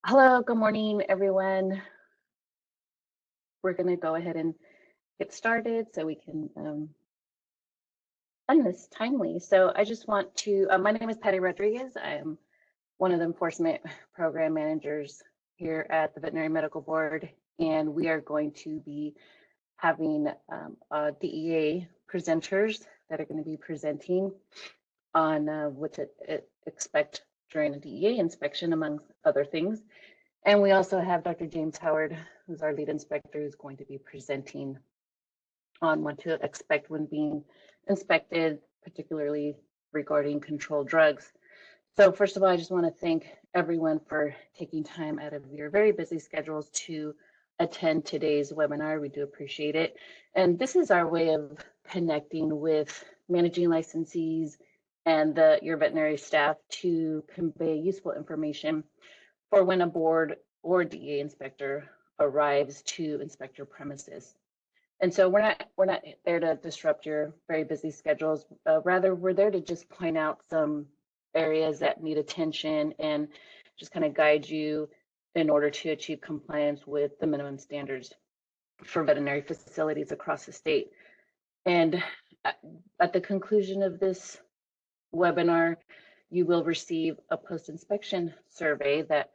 Hello, good morning, everyone. We're going to go ahead and get started so we can end this timely. So I just want to, my name is Patty Rodriguez. I am one of the enforcement program managers here at the Veterinary Medical Board, and we are going to be having DEA presenters that are going to be presenting on what to expect during a DEA inspection, among other things. And we also have Dr. James Howard, who's our lead inspector, who's going to be presenting on what to expect when being inspected, particularly regarding controlled drugs. So first of all, I just want to thank everyone for taking time out of your very busy schedules to attend today's webinar. We do appreciate it. And this is our way of connecting with managing licensees and your veterinary staff to convey useful information for when a board or DEA inspector arrives to inspect your premises. And so we're not there to disrupt your very busy schedules. Rather, we're there to just point out some areas that need attention and just kind of guide you in order to achieve compliance with the minimum standards for veterinary facilities across the state. And at the conclusion of this webinar, you will receive a post-inspection survey that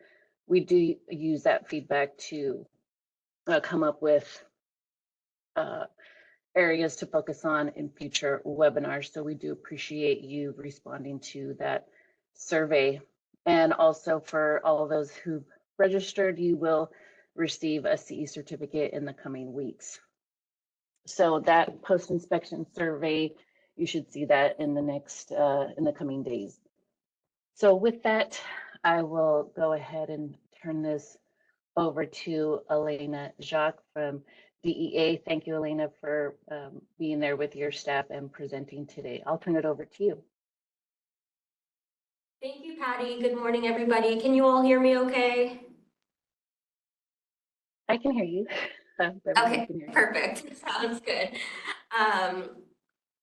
we do use that feedback to come up with areas to focus on in future webinars. So we do appreciate you responding to that survey. And also for all of those who've registered, you will receive a CE certificate in the coming weeks. So that post-inspection survey, you should see that in the coming days. So with that, I will go ahead and turn this over to Elena Jacques from DEA. Thank you, Elena, for being there with your staff and presenting today. I'll turn it over to you. Thank you, Patty. Good morning, everybody. Can you all hear me okay? I can hear you. Okay, perfect. Sounds good.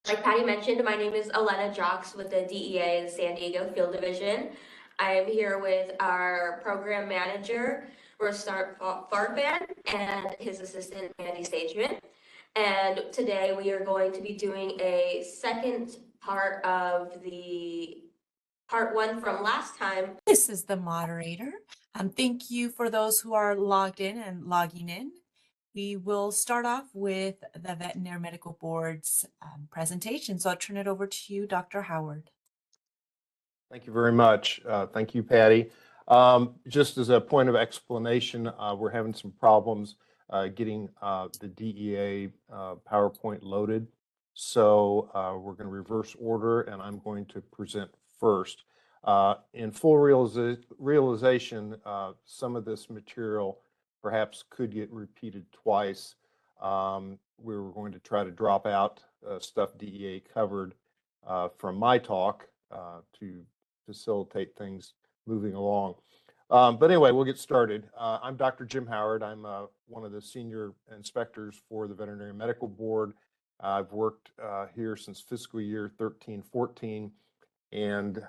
Like Patty mentioned, my name is Elena Jacques with the DEA San Diego Field Division. I am here with our program manager, Rostart Farfan, and his assistant, Andy Stageman. And today we are going to be doing a second part of the part one from last time. This is the moderator. Thank you for those who are logged in and logging in. We will start off with the Veterinary Medical Board's presentation. So I'll turn it over to you, Dr. Howard. Thank you very much. Thank you, Patty. Just as a point of explanation, we're having some problems getting the DEA PowerPoint loaded. So we're going to reverse order, and I'm going to present first. In full realization, some of this material perhaps could get repeated twice. We were going to try to drop out stuff DEA covered from my talk to facilitate things moving along. But anyway, we'll get started. I'm Dr. Jim Howard. I'm one of the senior inspectors for the Veterinary Medical Board. I've worked here since fiscal year 13-14, and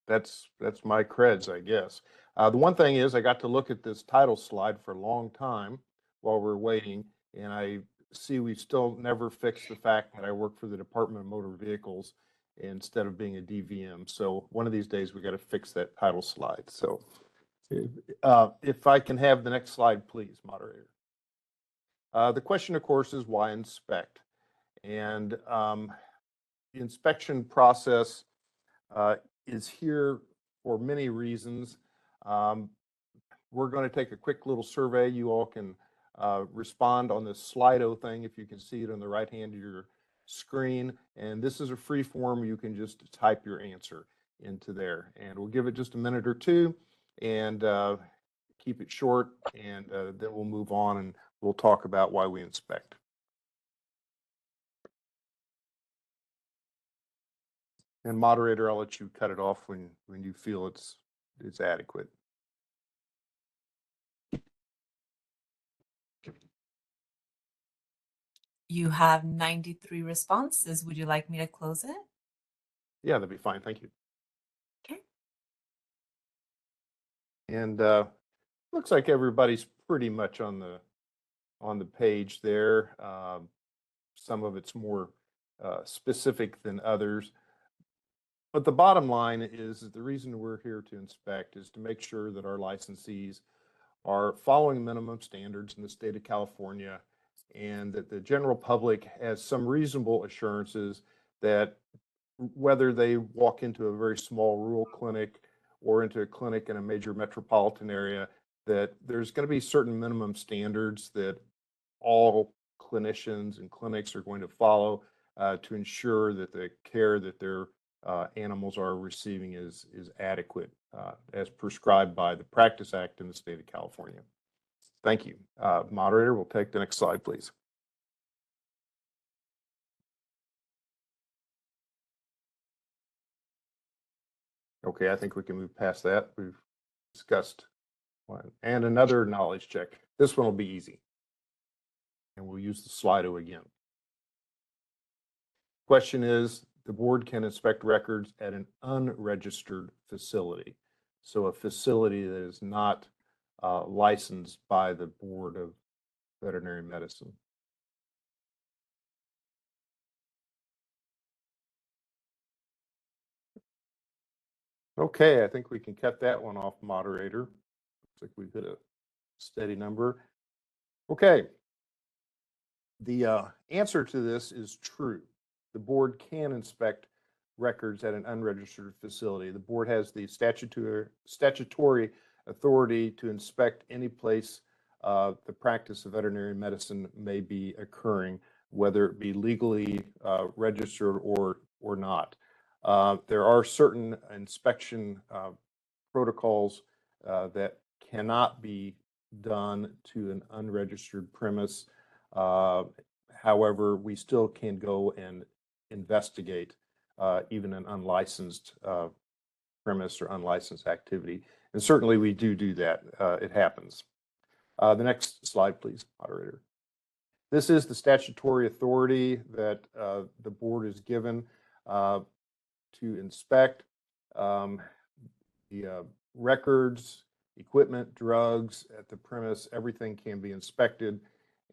that's my creds, I guess. The one thing is I got to look at this title slide for a long time while we're waiting, and I see we still never fixed the fact that I work for the Department of Motor Vehicles instead of being a DVM. So one of these days we got to fix that title slide. So if I can have the next slide, please, moderator. The question, of course, is why inspect? And the inspection process is here for many reasons. We're going to take a quick little survey. You all can respond on this Slido thing, if you can see it on the right hand of your screen. And this is a free form. You can just type your answer into there. And we'll give it just a minute or two and keep it short. And then we'll move on and we'll talk about why we inspect. And moderator, I'll let you cut it off when you feel it's adequate. You have 93 responses. Would you like me to close it? Yeah, that'd be fine. Thank you. Okay. And looks like everybody's pretty much on the page there. Some of it's more specific than others. But the bottom line is that the reason we're here to inspect is to make sure that our licensees are following minimum standards in the state of California, and that the general public has some reasonable assurances that whether they walk into a very small rural clinic or into a clinic in a major metropolitan area, that there's going to be certain minimum standards that all clinicians and clinics are going to follow to ensure that the care that their animals are receiving is adequate as prescribed by the Practice Act in the state of California. Thank you. Moderator, we'll take the next slide, please. Okay, I think we can move past that. We've discussed one. And another knowledge check. This one will be easy. And we'll use the Slido again. Question is, the board can inspect records at an unregistered facility. So a facility that is not licensed by the Board of Veterinary Medicine. Okay, I think we can cut that one off, moderator. Looks like we've hit a steady number. Okay. The answer to this is true. The board can inspect records at an unregistered facility. The board has the statutory authority to inspect any place the practice of veterinary medicine may be occurring, whether it be legally registered or not. There are certain inspection protocols that cannot be done to an unregistered premise. However, we still can go and investigate even an unlicensed premise or unlicensed activity. And certainly we do that. It happens. The next slide, please, moderator. This is the statutory authority that the board is given to inspect the records, equipment, drugs at the premise. Everything can be inspected.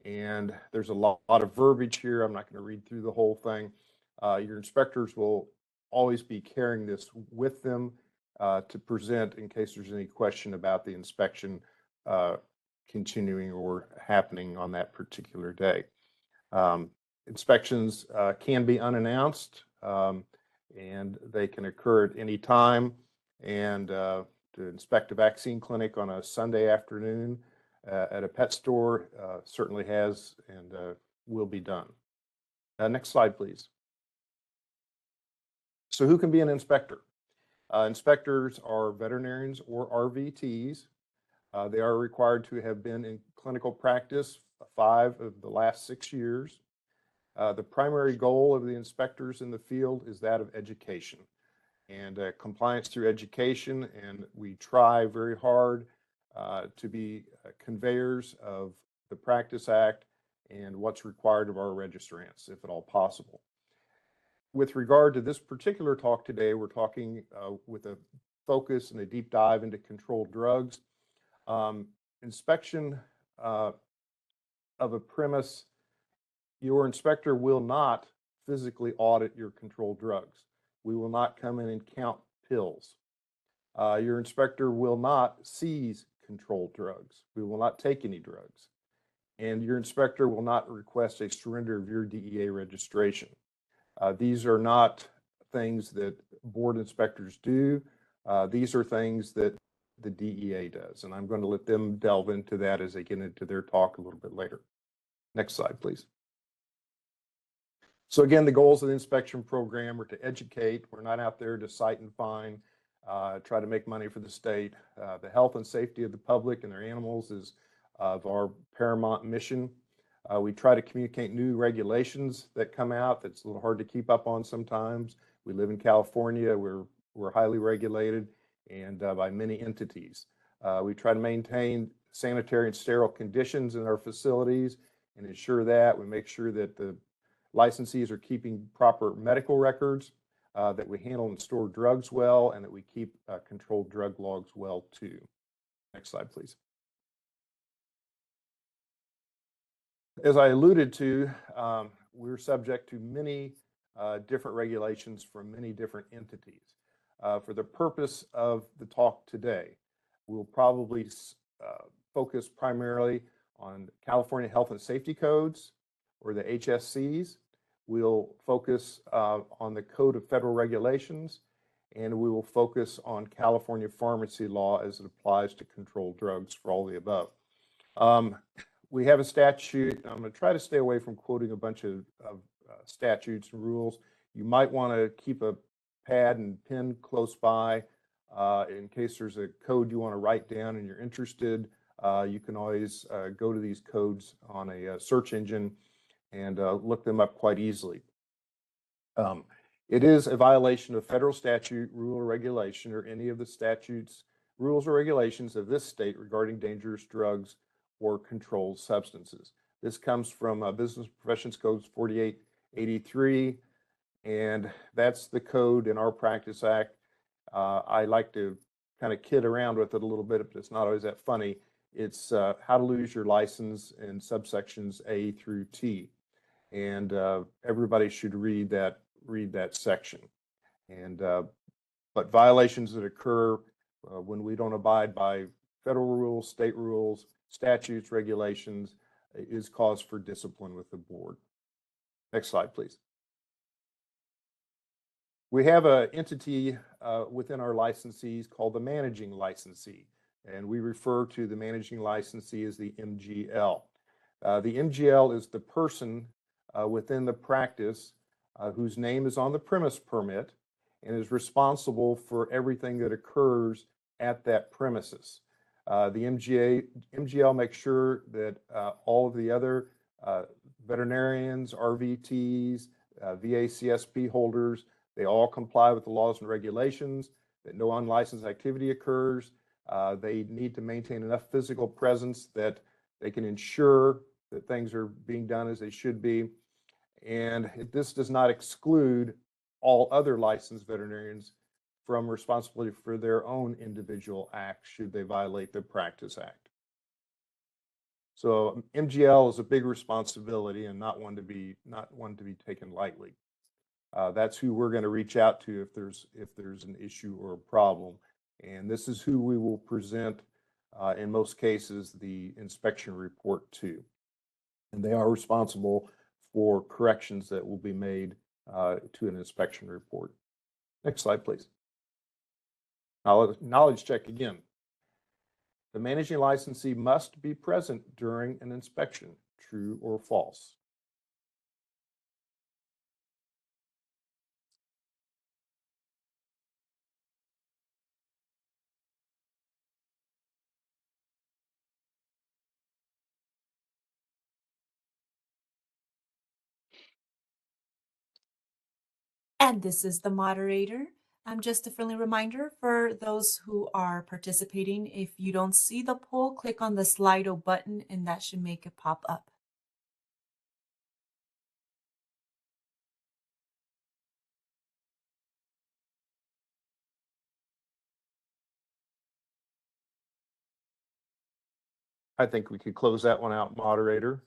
And there's a lot of verbiage here. I'm not going to read through the whole thing. Your inspectors will always be carrying this with them to present in case there's any question about the inspection continuing or happening on that particular day. Inspections can be unannounced and they can occur at any time. And to inspect a vaccine clinic on a Sunday afternoon at a pet store certainly has and will be done. Next slide, please. So who can be an inspector? Inspectors are veterinarians or RVTs. They are required to have been in clinical practice 5 of the last 6 years. The primary goal of the inspectors in the field is that of education and compliance through education. And we try very hard to be conveyors of the Practice Act and what's required of our registrants, if at all possible. With regard to this particular talk today, we're talking with a focus and a deep dive into controlled drugs. Inspection of a premise, your inspector will not physically audit your controlled drugs. We will not come in and count pills. Your inspector will not seize controlled drugs. We will not take any drugs. And your inspector will not request a surrender of your DEA registration. These are not things that board inspectors do. These are things that the DEA does. And I'm going to let them delve into that as they get into their talk a little bit later. Next slide, please. So again, the goals of the inspection program are to educate. We're not out there to cite and fine, try to make money for the state. The health and safety of the public and their animals is of our paramount mission. We try to communicate new regulations that come out that's a little hard to keep up on sometimes. We live in California, we're highly regulated and by many entities. We try to maintain sanitary and sterile conditions in our facilities and ensure that. We make sure that the licensees are keeping proper medical records, that we handle and store drugs well, and that we keep controlled drug logs well too. Next slide, please. As I alluded to, we're subject to many different regulations from many different entities. For the purpose of the talk today, we'll probably focus primarily on California Health and Safety Codes, or the HSCs. We'll focus on the Code of Federal Regulations, and we will focus on California pharmacy law as it applies to controlled drugs for all the above. We have a statute. I'm going to try to stay away from quoting a bunch of statutes and rules. You might want to keep a pad and pen close by in case there's a code you want to write down and you're interested. You can always go to these codes on a search engine and look them up quite easily. It is a violation of federal statute, rule, or regulation, or any of the statutes, rules, or regulations of this state regarding dangerous drugs or controlled substances. This comes from Business Professions Codes 4883, and that's the code in our Practice Act. I like to kind of kid around with it a little bit, but it's not always that funny. It's how to lose your license in subsections A through T, and everybody should read that section. And but violations that occur when we don't abide by federal rules, state rules, statutes, regulations is cause for discipline with the board. Next slide, please. We have an entity within our licensees called the managing licensee, and we refer to the managing licensee as the MGL. The MGL is the person within the practice whose name is on the premise permit and is responsible for everything that occurs at that premises. The MGL makes sure that all of the other veterinarians, RVTs, VACSP holders, they all comply with the laws and regulations, that no unlicensed activity occurs. They need to maintain enough physical presence that they can ensure that things are being done as they should be. And this does not exclude all other licensed veterinarians from responsibility for their own individual acts should they violate the Practice Act. So MGL is a big responsibility and not one to be taken lightly. That's who we're going to reach out to if there's an issue or a problem, and this is who we will present in most cases the inspection report to, and they are responsible for corrections that will be made to an inspection report. Next slide, please. Knowledge check again. The managing licensee must be present during an inspection, true or false? And this is the moderator. Just a friendly reminder for those who are participating, if you don't see the poll, click on the Slido button and that should make it pop up. I think we could close that one out, moderator.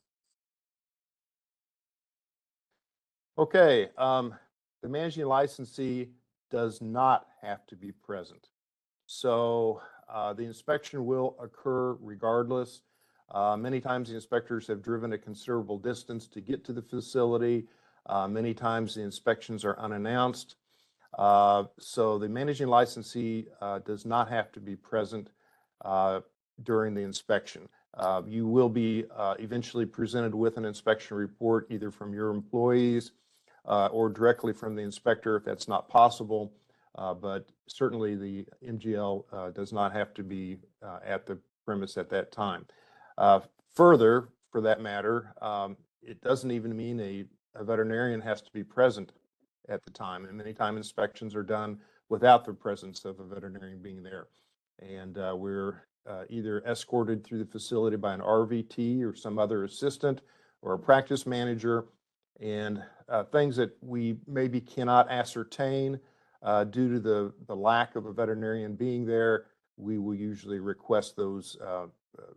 Okay, the managing licensee does not have to be present. So the inspection will occur regardless. Many times the inspectors have driven a considerable distance to get to the facility. Many times the inspections are unannounced. So the managing licensee does not have to be present during the inspection. You will be eventually presented with an inspection report either from your employees or directly from the inspector if that's not possible. But certainly the MGL does not have to be at the premise at that time. Further, for that matter, it doesn't even mean a veterinarian has to be present at the time. And many times inspections are done without the presence of a veterinarian being there. And we're either escorted through the facility by an RVT or some other assistant or a practice manager, and things that we maybe cannot ascertain due to the lack of a veterinarian being there, we will usually request those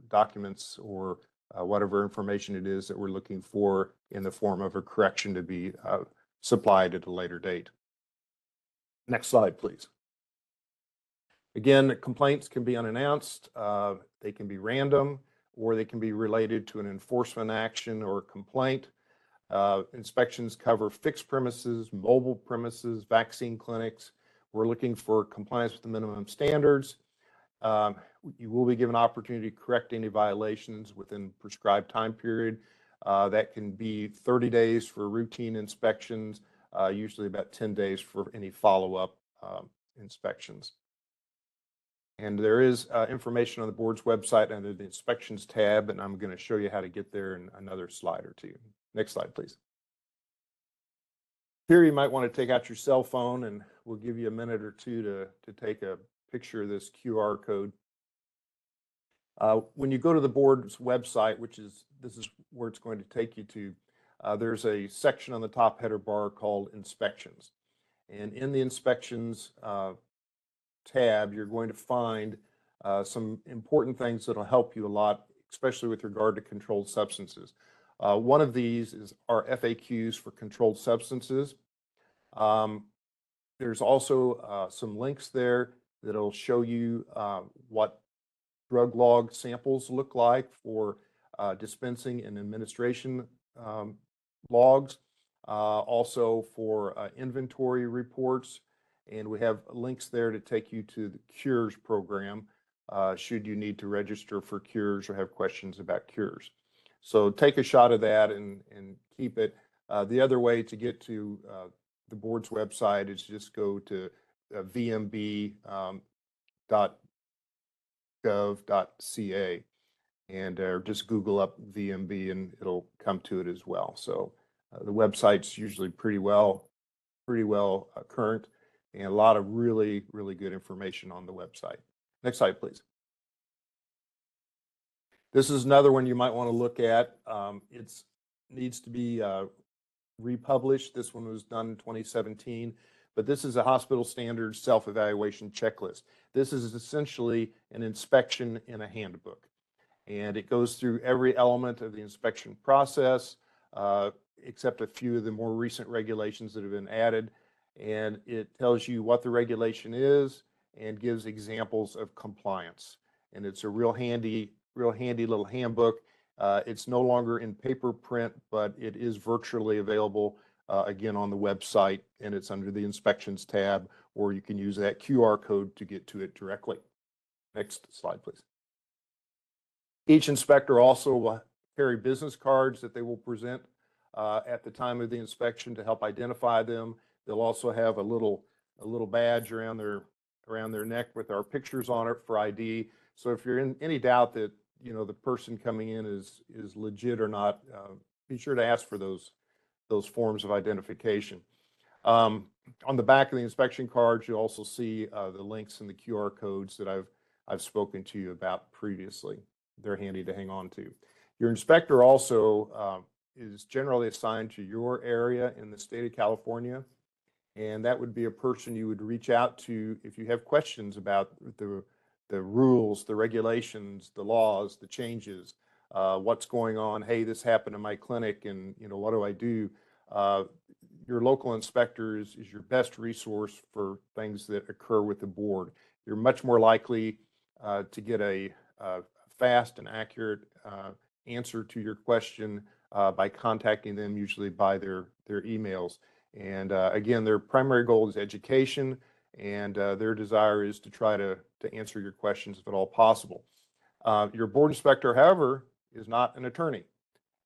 documents or whatever information it is that we're looking for in the form of a correction to be supplied at a later date. Next slide, please. Again, complaints can be unannounced, they can be random, or they can be related to an enforcement action or complaint. Inspections cover fixed premises, mobile premises, vaccine clinics. We're looking for compliance with the minimum standards. You will be given opportunity to correct any violations within prescribed time period. That can be 30 days for routine inspections, usually about 10 days for any follow-up inspections. And there is information on the board's website under the inspections tab, and I'm going to show you how to get there in another slide or two. Next slide, please. Here you might want to take out your cell phone, and we'll give you a minute or two to take a picture of this QR code. When you go to the board's website, this is where it's going to take you to, there's a section on the top header bar called Inspections. And in the Inspections tab, you're going to find some important things that'll help you a lot, especially with regard to controlled substances. One of these is our FAQs for controlled substances. There's also some links there that'll show you what drug log samples look like for dispensing and administration logs, also for inventory reports. And we have links there to take you to the Cures program, should you need to register for Cures or have questions about Cures. So take a shot of that and keep it. The other way to get to the board's website is just go to vmb.gov.ca and just Google up VMB and it'll come to it as well. So the website's usually pretty well current, and a lot of really good information on the website. Next slide, please. This is another one you might want to look at. It needs to be republished. This one was done in 2017, but this is a hospital standard self-evaluation checklist. This is essentially an inspection in a handbook, and it goes through every element of the inspection process, except a few of the more recent regulations that have been added. And it tells you what the regulation is and gives examples of compliance. And it's a real handy little handbook. It's no longer in paper print, but it is virtually available again on the website, and it's under the inspections tab, or you can use that QR code to get to it directly. Next slide, please. Each inspector also will carry business cards that they will present at the time of the inspection to help identify them. They'll also have a little badge around their neck with our pictures on it for ID. So if you're in any doubt that the person coming in is legit or not, be sure to ask for those forms of identification. On the back of the inspection cards, you'll also see the links and the QR codes that I've spoken to you about previously. They're handy to hang on to. Your inspector also is generally assigned to your area in the state of California. And that would be a person you would reach out to if you have questions about the rules, the regulations, the laws, the changes, what's going on. Hey, this happened in my clinic, and what do I do? Your local inspector is your best resource for things that occur with the board. You're much more likely to get a fast and accurate answer to your question by contacting them, usually by their emails. And again, their primary goal is education, and their desire is to try to answer your questions if at all possible. Your board inspector, however, is not an attorney,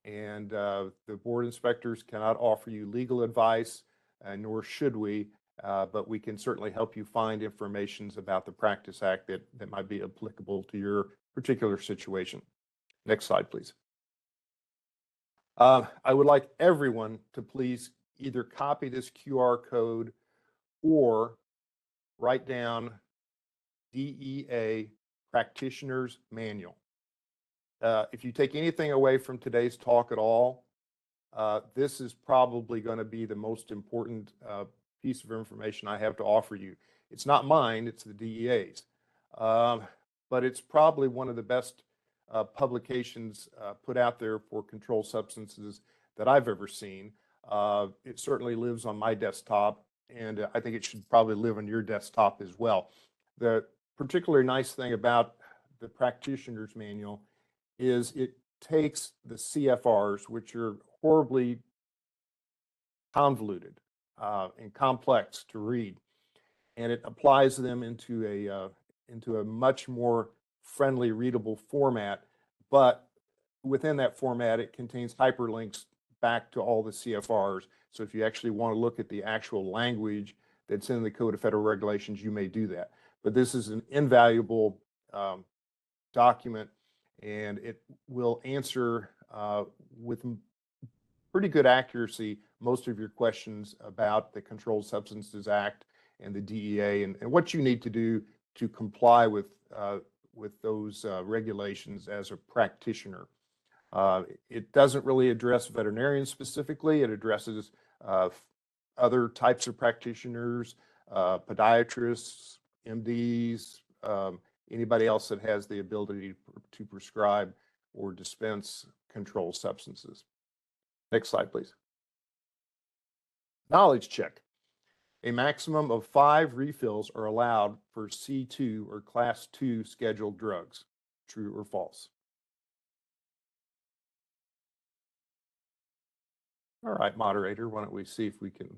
and the board inspectors cannot offer you legal advice, nor should we, but we can certainly help you find information about the Practice Act that might be applicable to your particular situation. Next slide, please. I would like everyone to please either copy this QR code or write down DEA Practitioner's Manual. If you take anything away from today's talk at all, this is probably going to be the most important piece of information I have to offer you. It's not mine, it's the DEA's. but it's probably one of the best publications put out there for controlled substances that I've ever seen. It certainly lives on my desktop, and I think it should probably live on your desktop as well. The particularly nice thing about the practitioner's manual is it takes the CFRs, which are horribly convoluted and complex to read, and it applies them into a much more friendly, readable format. But within that format, it contains hyperlinks back to all the CFRs. So if you actually want to look at the actual language that's in the Code of Federal Regulations, you may do that. But this is an invaluable document, and it will answer with pretty good accuracy most of your questions about the Controlled Substances Act and the DEA and what you need to do to comply with those regulations as a practitioner. It doesn't really address veterinarians specifically. It addresses other types of practitioners, podiatrists, MDs, anybody else that has the ability to prescribe or dispense controlled substances. Next slide, please. Knowledge check. A maximum of 5 refills are allowed for C2 or Class 2 scheduled drugs. True or false? All right, moderator, why don't we see if we can.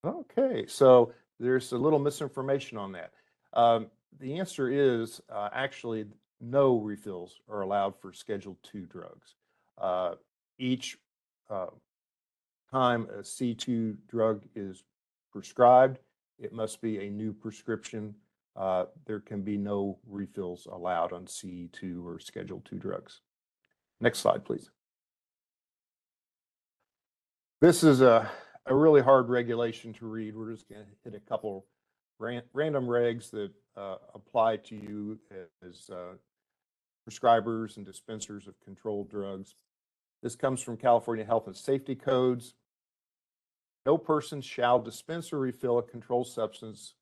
Okay, so there's a little misinformation on that. The answer is actually no refills are allowed for Schedule 2 drugs. Each time a C2 drug is prescribed, it must be a new prescription. There can be no refills allowed on C2 or Schedule 2 drugs. Next slide, please. This is a really hard regulation to read. We're just going to hit a couple random regs that apply to you as prescribers and dispensers of controlled drugs. This comes from California Health and Safety Codes. No person shall dispense or refill a controlled substance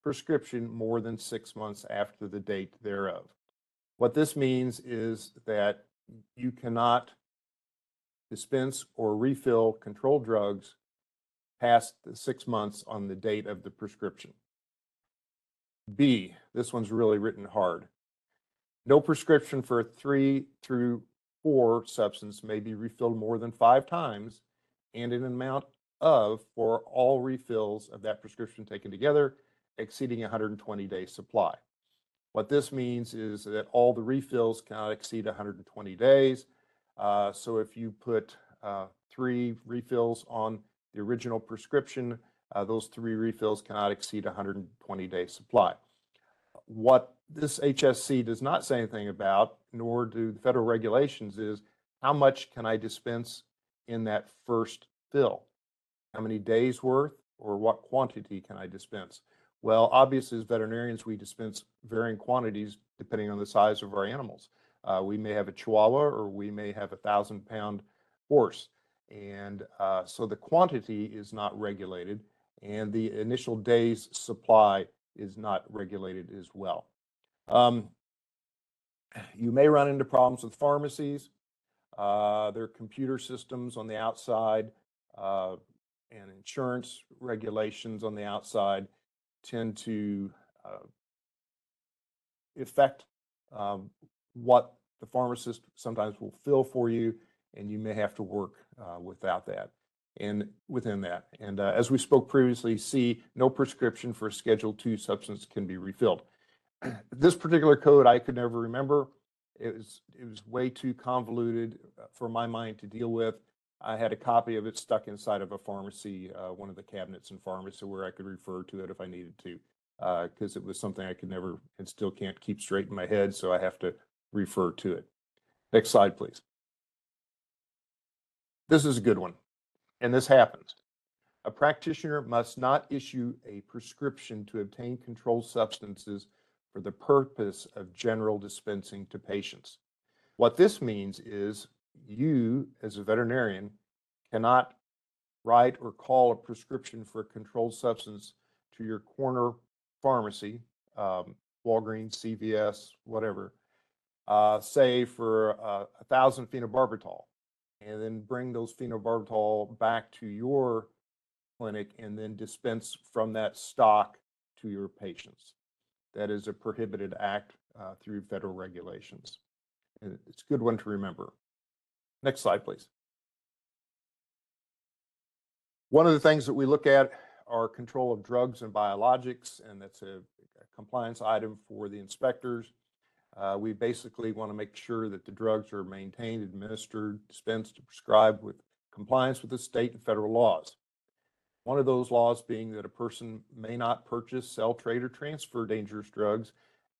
prescription more than 6 months after the date thereof. What this means is that you cannot dispense or refill controlled drugs past the 6 months on the date of the prescription. B, this one's really written hard. No prescription for a 3 through 4 substance may be refilled more than 5 times and in an amount of, for all refills of that prescription taken together, exceeding 120-day supply. What this means is that all the refills cannot exceed 120 days. So if you put 3 refills on the original prescription, those 3 refills cannot exceed 120-day supply. What this HSC does not say anything about, nor do the federal regulations, is how much can I dispense in that first fill? How many days worth, or what quantity can I dispense? Well, obviously, as veterinarians, we dispense varying quantities depending on the size of our animals. We may have a Chihuahua, or we may have a 1,000-pound horse. And so the quantity is not regulated, and the initial day's supply is not regulated as well. You may run into problems with pharmacies. Their computer systems on the outside and insurance regulations on the outside tend to affect what the pharmacist sometimes will fill for you, and you may have to work without that and within that. And as we spoke previously, C, no prescription for a Schedule 2 substance can be refilled. This particular code I could never remember. It was way too convoluted for my mind to deal with. I had a copy of it stuck inside of a pharmacy, one of the cabinets in pharmacy, where I could refer to it if I needed to, because it was something I could never and still can't keep straight in my head, so I have to refer to it. Next slide, please. This is a good one, and this happens. A practitioner must not issue a prescription to obtain controlled substances for the purpose of general dispensing to patients. What this means is you, as a veterinarian, cannot write or call a prescription for a controlled substance to your corner pharmacy, Walgreens, CVS, whatever, say for 1,000 phenobarbital, and then bring those phenobarbital back to your clinic and then dispense from that stock to your patients. That is a prohibited act through federal regulations. And it's a good one to remember. Next slide, please. One of the things that we look at are control of drugs and biologics, and that's a compliance item for the inspectors. We basically want to make sure that the drugs are maintained, administered, dispensed, and prescribed with compliance with the state and federal laws. One of those laws being that a person may not purchase, sell, trade, or transfer dangerous drugs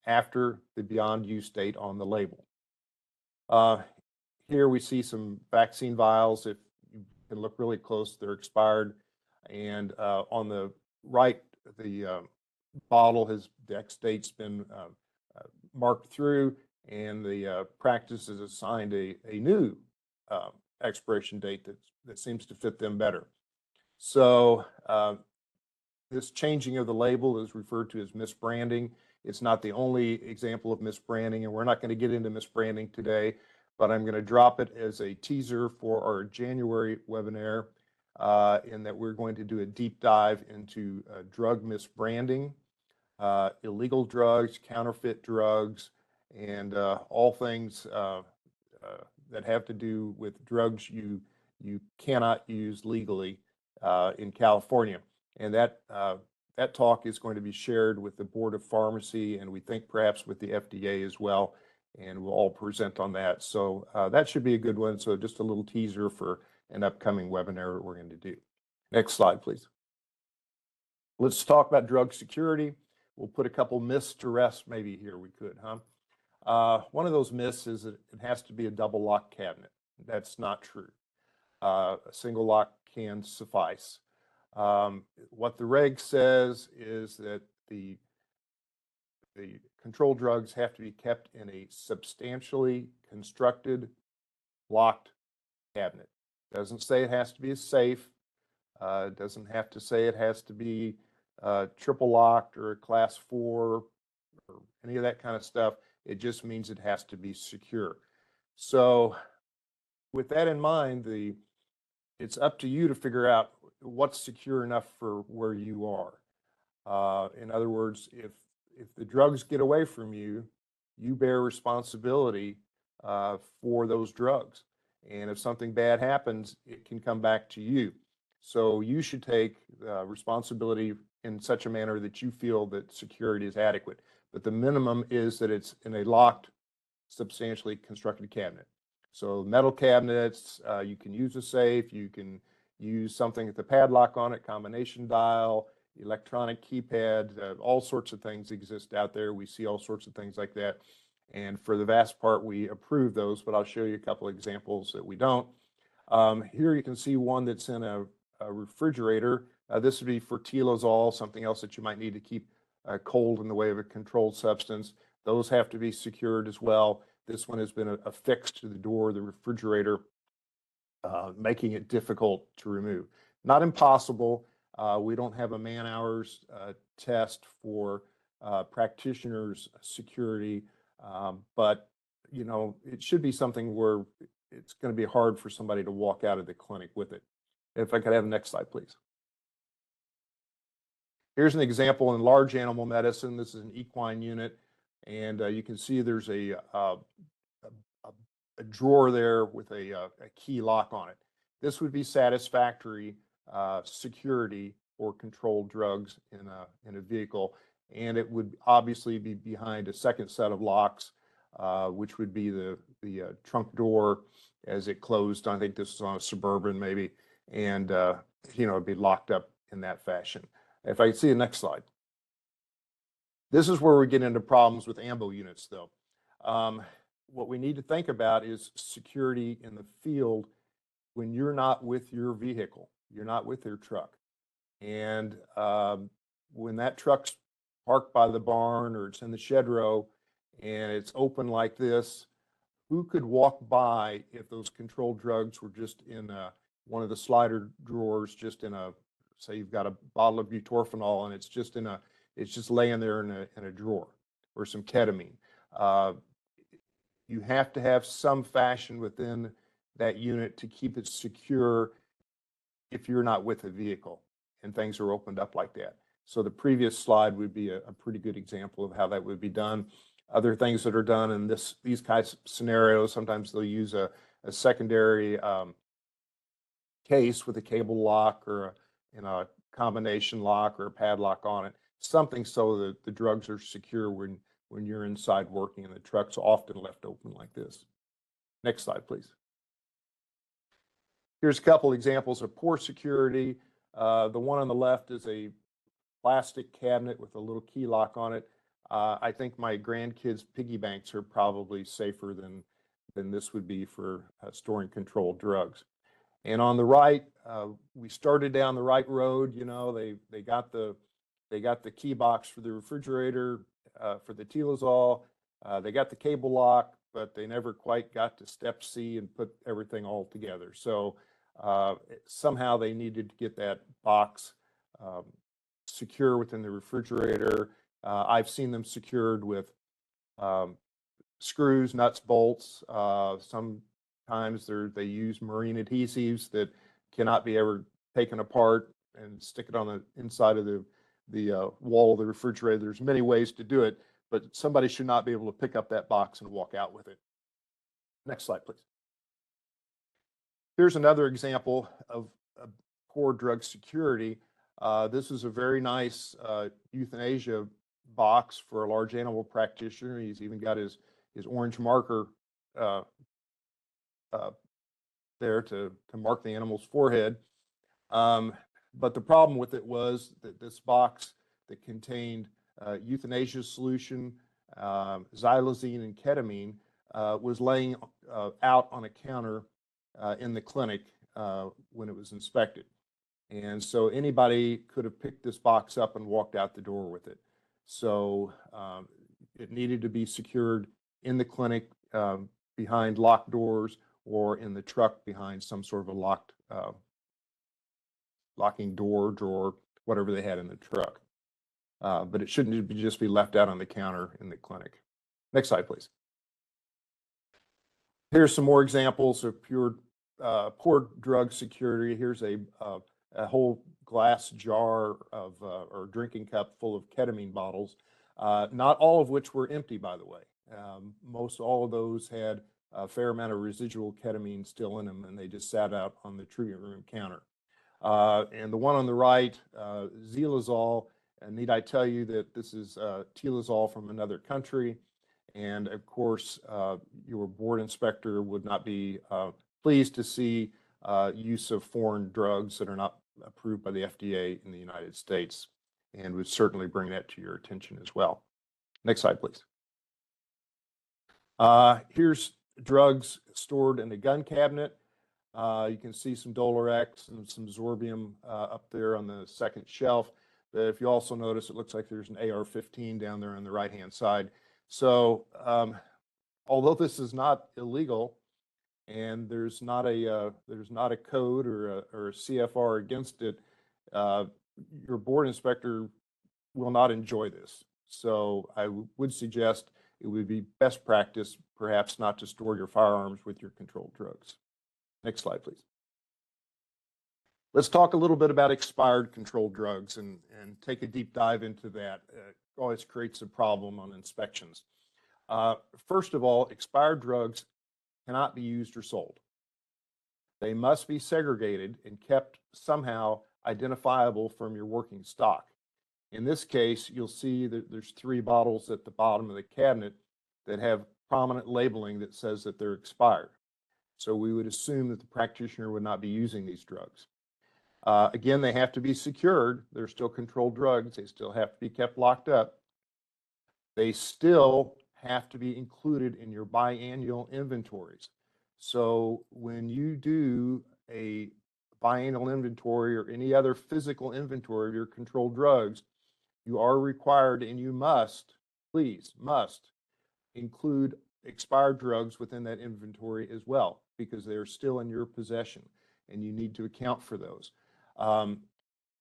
after the beyond use date on the label. Here we see some vaccine vials. If you can look really close, they're expired. And on the right, the bottle has, the X date's been marked through, and the practice has assigned a new expiration date that seems to fit them better. So this changing of the label is referred to as misbranding. It's not the only example of misbranding, and we're not going to get into misbranding today, but I'm going to drop it as a teaser for our January webinar in that we're going to do a deep dive into drug misbranding, illegal drugs, counterfeit drugs, and all things that have to do with drugs you cannot use legally in California. And that talk is going to be shared with the Board of Pharmacy, and we think perhaps with the FDA as well, and we'll all present on that. So that should be a good one. So just a little teaser for an upcoming webinar that we're going to do. Next slide, please. Let's talk about drug security. We'll put a couple myths to rest maybe here, we could, huh? One of those myths is that it has to be a double lock cabinet. That's not true. A single lock can suffice. What the reg says is that the controlled drugs have to be kept in a substantially constructed locked cabinet. Doesn't say it has to be a safe. Doesn't have to say it has to be triple locked or a class 4 or any of that kind of stuff. It just means it has to be secure. So with that in mind, it's up to you to figure out what's secure enough for where you are. In other words, if the drugs get away from you, you bear responsibility for those drugs. And if something bad happens, it can come back to you. So you should take responsibility in such a manner that you feel that security is adequate. But the minimum is that it's in a locked, substantially constructed cabinet. So metal cabinets, you can use a safe, you can use something with the padlock on it, combination dial, electronic keypad, all sorts of things exist out there. We see all sorts of things like that. And for the vast part, we approve those, but I'll show you a couple of examples that we don't. Here you can see one that's in a refrigerator. This would be for tilazol, something else that you might need to keep cold in the way of a controlled substance. Those have to be secured as well. This one has been affixed to the door of the refrigerator, making it difficult to remove. Not impossible. We don't have a man-hours test for practitioners' security, but you know, it should be something where it's going to be hard for somebody to walk out of the clinic with it. If I could have the next slide, please. Here's an example in large animal medicine. This is an equine unit, and you can see there's a drawer there with a key lock on it. This would be satisfactory security for controlled drugs in a vehicle, and it would obviously be behind a second set of locks, which would be the trunk door as it closed. I think this is on a Suburban maybe, and you know, it'd be locked up in that fashion. If I see the next slide. This is where we get into problems with ambo units, though. What we need to think about is security in the field when you're not with your vehicle, you're not with your truck. And when that truck's parked by the barn or it's in the shed row and it's open like this, who could walk by if those controlled drugs were just in one of the slider drawers, just in a, say you've got a bottle of butorphanol and it's just in it's just laying there in a drawer, or some ketamine. Uh, you have to have some fashion within that unit to keep it secure if you're not with a vehicle and things are opened up like that. So the previous slide would be a pretty good example of how that would be done. Other things that are done in these kinds of scenarios, sometimes they'll use a secondary case with a cable lock or a combination lock or a padlock on it, something so that the drugs are secure when you're inside working, and the truck's often left open like this. Next slide, please. Here's a couple examples of poor security. The one on the left is a plastic cabinet with a little key lock on it. I think my grandkids' piggy banks are probably safer than this would be for storing controlled drugs. And on the right, we started down the right road. You know, they got the key box for the refrigerator, for the Tilazol. They got the cable lock, but they never quite got to step C and put everything all together. So somehow they needed to get that box secure within the refrigerator. I've seen them secured with screws, nuts, bolts. Sometimes they use marine adhesives that cannot be ever taken apart, and stick it on the inside of the wall of the refrigerator. There's many ways to do it, but somebody should not be able to pick up that box and walk out with it. Next slide, please. Here's another example of poor drug security. This is a very nice euthanasia box for a large animal practitioner. He's even got his orange marker there to mark the animal's forehead. But the problem with it was that this box that contained euthanasia solution, xylazine, and ketamine was laying out on a counter in the clinic when it was inspected. And so anybody could have picked this box up and walked out the door with it. So it needed to be secured in the clinic behind locked doors, or in the truck behind some sort of a locked locking door, drawer, whatever they had in the truck. But it shouldn't just be left out on the counter in the clinic. Next slide, please. Here's some more examples of poor drug security. Here's a whole glass jar of or drinking cup full of ketamine bottles, not all of which were empty, by the way. Most all of those had a fair amount of residual ketamine still in them, and they just sat out on the treatment room counter. And the one on the right, Xylazol, and need I tell you that this is Tilazol from another country. And of course, your board inspector would not be pleased to see use of foreign drugs that are not approved by the FDA in the United States, and would certainly bring that to your attention as well. Next slide, please. Here's drugs stored in a gun cabinet. You can see some Dolorex and some Zorbium up there on the second shelf. But if you also notice, it looks like there's an AR-15 down there on the right-hand side. So although this is not illegal, and there's not a code or a CFR against it, your board inspector will not enjoy this. So I would suggest it would be best practice perhaps not to store your firearms with your controlled drugs. Next slide, please. Let's talk a little bit about expired controlled drugs and take a deep dive into that. It always creates a problem on inspections. First of all, expired drugs cannot be used or sold. They must be segregated and kept somehow identifiable from your working stock. In this case, you'll see that there's 3 bottles at the bottom of the cabinet that have prominent labeling that says that they're expired. So we would assume that the practitioner would not be using these drugs. Again, they have to be secured. They're still controlled drugs. They still have to be kept locked up. They still have to be included in your biannual inventories. So when you do a biannual inventory or any other physical inventory of your controlled drugs, you are required, and you must, please, must include expired drugs within that inventory as well, because they are still in your possession and you need to account for those.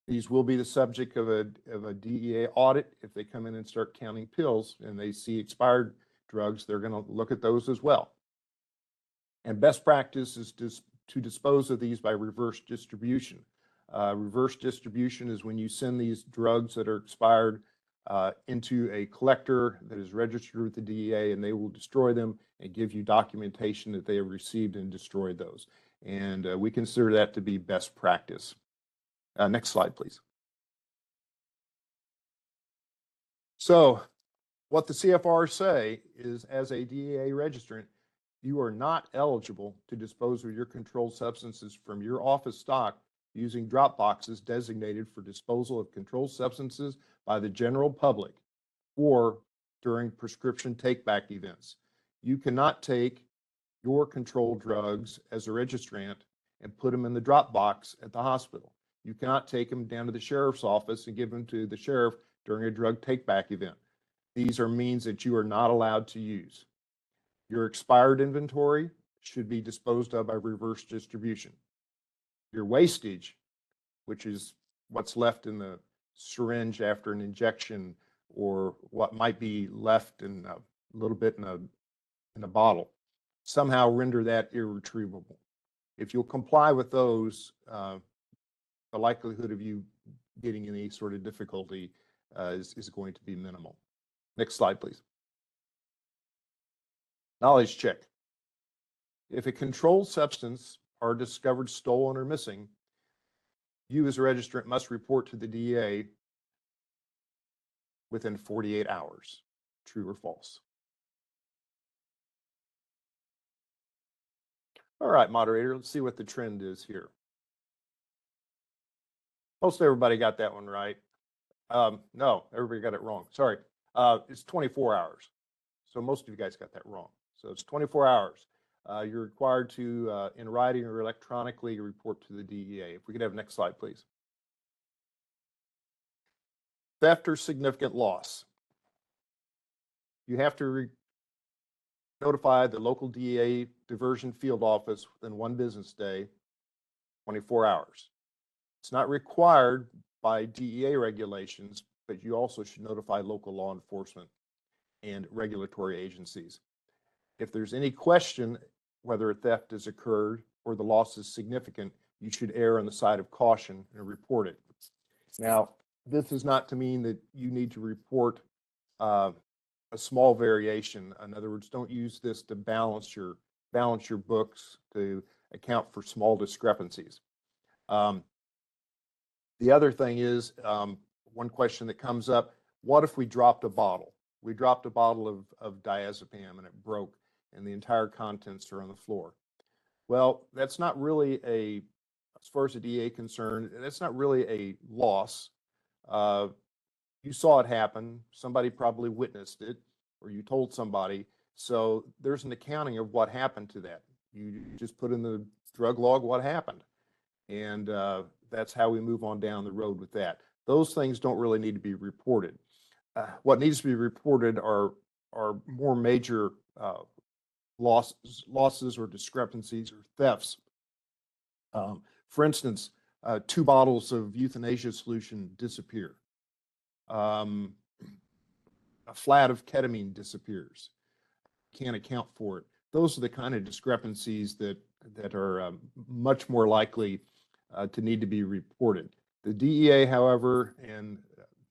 These will be the subject of a DEA audit. If they come in and start counting pills and they see expired drugs, they're going to look at those as well. And best practice is to dispose of these by reverse distribution. Reverse distribution is when you send these drugs that are expired into a collector that is registered with the DEA, and they will destroy them and give you documentation that they have received and destroyed those. And we consider that to be best practice. Next slide, please. So what the CFRs say is, as a DEA registrant, you are not eligible to dispose of your controlled substances from your office stock using drop boxes designated for disposal of controlled substances by the general public or during prescription take-back events. You cannot take your controlled drugs as a registrant and put them in the drop box at the hospital. You cannot take them down to the sheriff's office and give them to the sheriff during a drug take-back event. These are means that you are not allowed to use. Your expired inventory should be disposed of by reverse distribution. Your wastage, which is what's left in the syringe after an injection or what might be left in a little bit in a bottle, somehow render that irretrievable. If you'll comply with those, the likelihood of you getting any sort of difficulty is going to be minimal. Next slide, please. Knowledge check. If a controlled substance are discovered stolen or missing, you as a registrant must report to the DEA within 48 hours. True or false? All right, moderator, let's see what the trend is here. Most everybody got that one right. No, everybody got it wrong. Sorry. It's 24 hours. So most of you guys got that wrong. So it's 24 hours. You're required to, in writing or electronically, report to the DEA. If we could have next slide, please. Theft or significant loss. You have to notify the local DEA diversion field office within 1 business day, 24 hours. It's not required by DEA regulations, but you also should notify local law enforcement and regulatory agencies. If there's any question whether a theft has occurred or the loss is significant, you should err on the side of caution and report it. Now, this is not to mean that you need to report a small variation. In other words, don't use this to balance your books to account for small discrepancies. The other thing is, one question that comes up, what if we dropped a bottle? We dropped a bottle of diazepam and it broke and the entire contents are on the floor. Well, that's not really as far as the DEA is concerned, that's not really a loss. You saw it happen, somebody probably witnessed it, or you told somebody. So there's an accounting of what happened to that. You just put in the drug log what happened. And that's how we move on down the road with that. Those things don't really need to be reported. What needs to be reported are more major losses or discrepancies or thefts. For instance, 2 bottles of euthanasia solution disappear. A flat of ketamine disappears. Can't account for it. Those are the kind of discrepancies that are much more likely to need to be reported. The DEA, however, and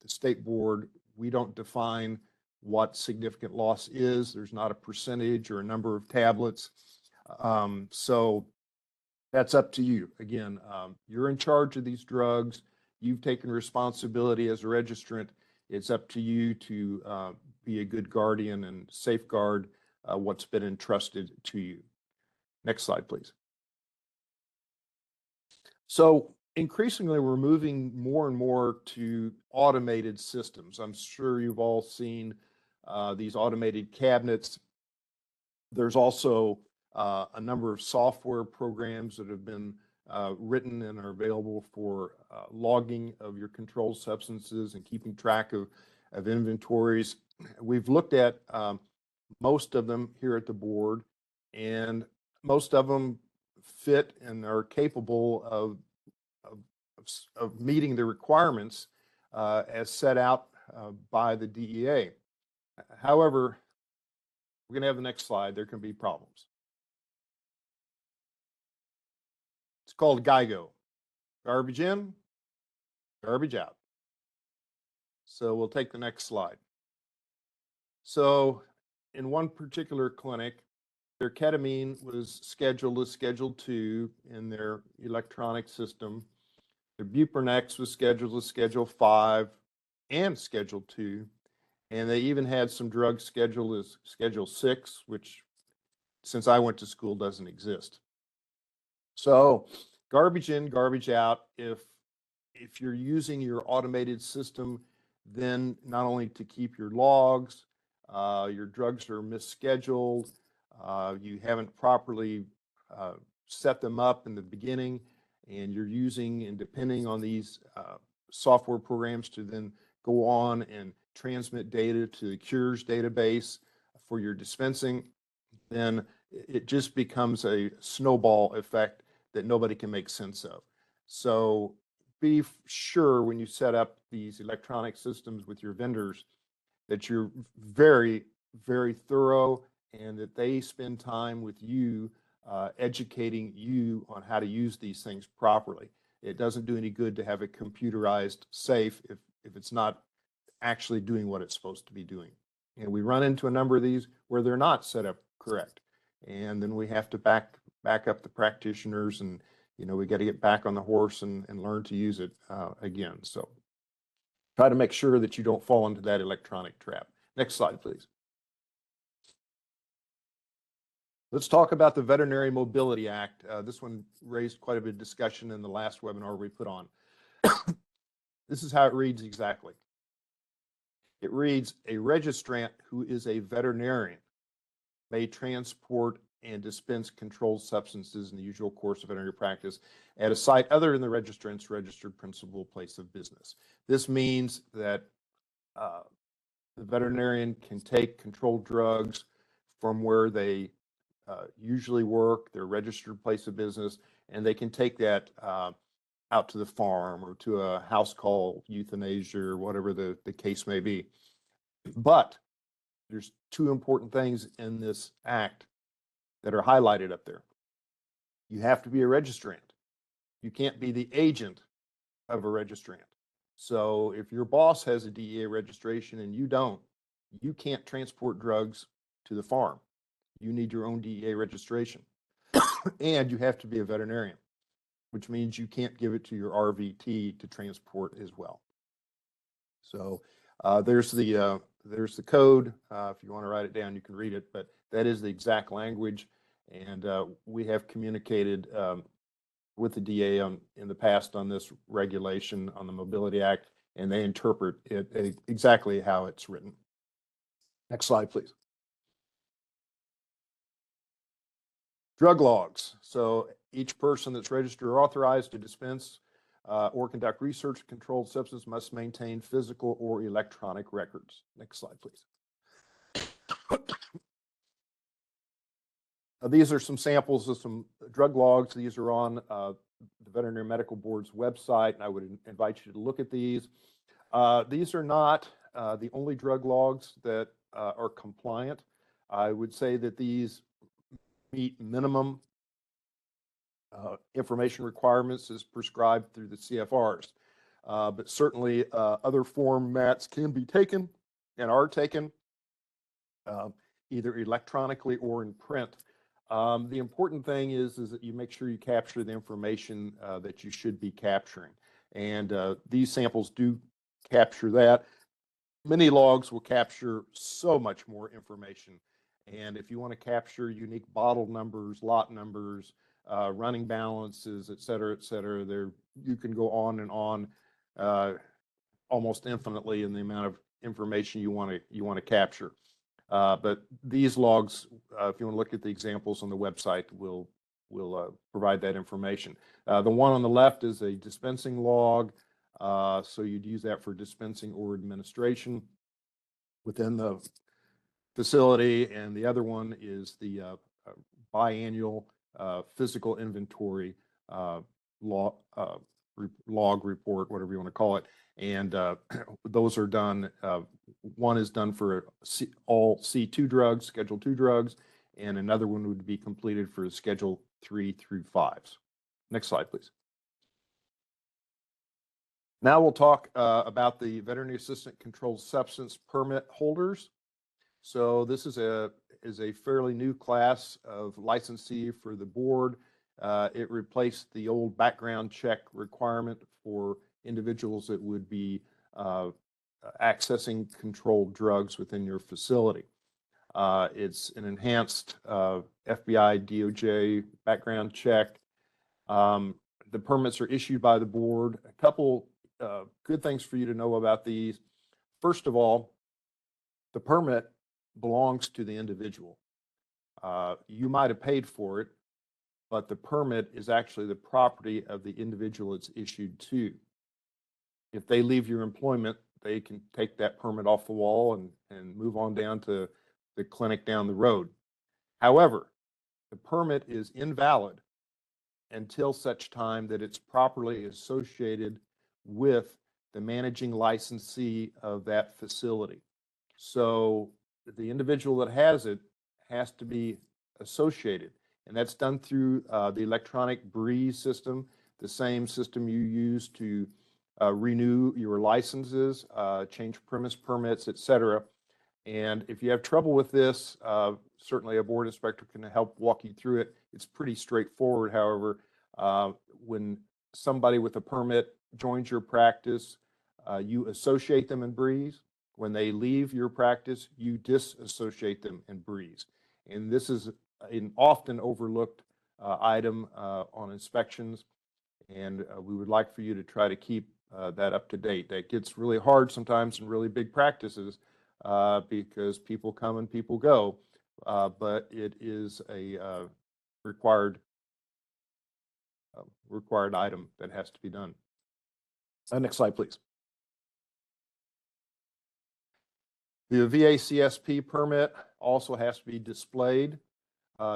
the state board, we don't define what significant loss is. There's not a percentage or a number of tablets. So that's up to you. Again, you're in charge of these drugs. You've taken responsibility as a registrant. It's up to you to be a good guardian and safeguard what's been entrusted to you. Next slide, please. So increasingly, we're moving more and more to automated systems. I'm sure you've all seen these automated cabinets. There's also a number of software programs that have been written and are available for logging of your controlled substances and keeping track of inventories. We've looked at most of them here at the board, and most of them fit and are capable of of meeting the requirements as set out by the DEA. However, we're going to have the next slide. There can be problems. It's called GIGO. Garbage in, garbage out. So we'll take the next slide. So in one particular clinic, their ketamine was scheduled as Schedule 2 in their electronic system. Their Buprenex was scheduled as Schedule 5 and Schedule 2. And they even had some drugs scheduled as Schedule 6, which, since I went to school, doesn't exist. So garbage in, garbage out. If you're using your automated system, then not only to keep your logs, your drugs are misscheduled, you haven't properly set them up in the beginning, and you're using and depending on these software programs to then go on and transmit data to the cures database for your dispensing, then it just becomes a snowball effect that nobody can make sense of. So be sure when you set up these electronic systems with your vendors that you're very, very thorough and that they spend time with you educating you on how to use these things properly. It doesn't do any good to have a computerized safe if it's not actually doing what it's supposed to be doing. And we run into a number of these where they're not set up correct. And then we have to back up the practitioners, and we got to get back on the horse and learn to use it again. So try to make sure that you don't fall into that electronic trap. Next slide, please. Let's talk about the Veterinary Mobility Act. This one raised quite a bit of discussion in the last webinar we put on. This is how it reads exactly. It reads, a registrant who is a veterinarian may transport and dispense controlled substances in the usual course of veterinary practice at a site other than the registrant's registered principal place of business. This means that the veterinarian can take controlled drugs from where they usually work, their registered place of business, and they can take that out to the farm or to a house call euthanasia or whatever the case may be. But there's two important things in this act that are highlighted up there. You have to be a registrant. You can't be the agent of a registrant. So if your boss has a DEA registration and you don't, you can't transport drugs to the farm. You need your own DEA registration. And you have to be a veterinarian, which means you can't give it to your RVT to transport as well. So there's the code. If you want to write it down, you can read it, but that is the exact language. And we have communicated with the DA in the past on this regulation on the Mobility Act, and they interpret it exactly how it's written. Next slide, please. Drug logs. So each person that's registered or authorized to dispense or conduct research of controlled substance must maintain physical or electronic records. Next slide, please. These are some samples of some drug logs. These are on the Veterinary Medical Board's website, and I would invite you to look at these. These are not the only drug logs that are compliant. I would say that these meet minimum information requirements as prescribed through the CFRs. But certainly other formats can be taken and are taken either electronically or in print. The important thing is that you make sure you capture the information that you should be capturing. And these samples do capture that. Many logs will capture so much more information. And if you want to capture unique bottle numbers, lot numbers, running balances, et cetera, there you can go on and on almost infinitely in the amount of information you want to capture. But these logs, if you want to look at the examples on the website, will provide that information. The one on the left is a dispensing log, so you'd use that for dispensing or administration within the facility, and the other one is the biannual physical inventory log report, whatever you want to call it. And those are done, one is done for all C2 drugs, Schedule 2 drugs, and another one would be completed for Schedule 3 through 5s. Next slide, please. Now we'll talk about the veterinary assistant controlled substance permit holders. So this is a fairly new class of licensee for the board. It replaced the old background check requirement for individuals that would be accessing controlled drugs within your facility. It's an enhanced FBI, DOJ background check. The permits are issued by the board. A couple good things for you to know about these. First of all, the permit belongs to the individual. You might have paid for it, but the permit is actually the property of the individual it's issued to. If they leave your employment, they can take that permit off the wall and move on down to the clinic down the road. However, the permit is invalid until such time that it's properly associated with the managing licensee of that facility. So the individual that has it has to be associated, and that's done through the electronic Breeze system, the same system you use to renew your licenses, change premise permits, etc. And if you have trouble with this, certainly a board inspector can help walk you through it. It's pretty straightforward. However, when somebody with a permit joins your practice, you associate them in Breeze. When they leave your practice, you disassociate them in Breeze. And this is an often overlooked item on inspections. And we would like for you to try to keep that up to date. That gets really hard sometimes in really big practices because people come and people go. But it is a required item that has to be done. Next slide, please. The VACSP permit also has to be displayed,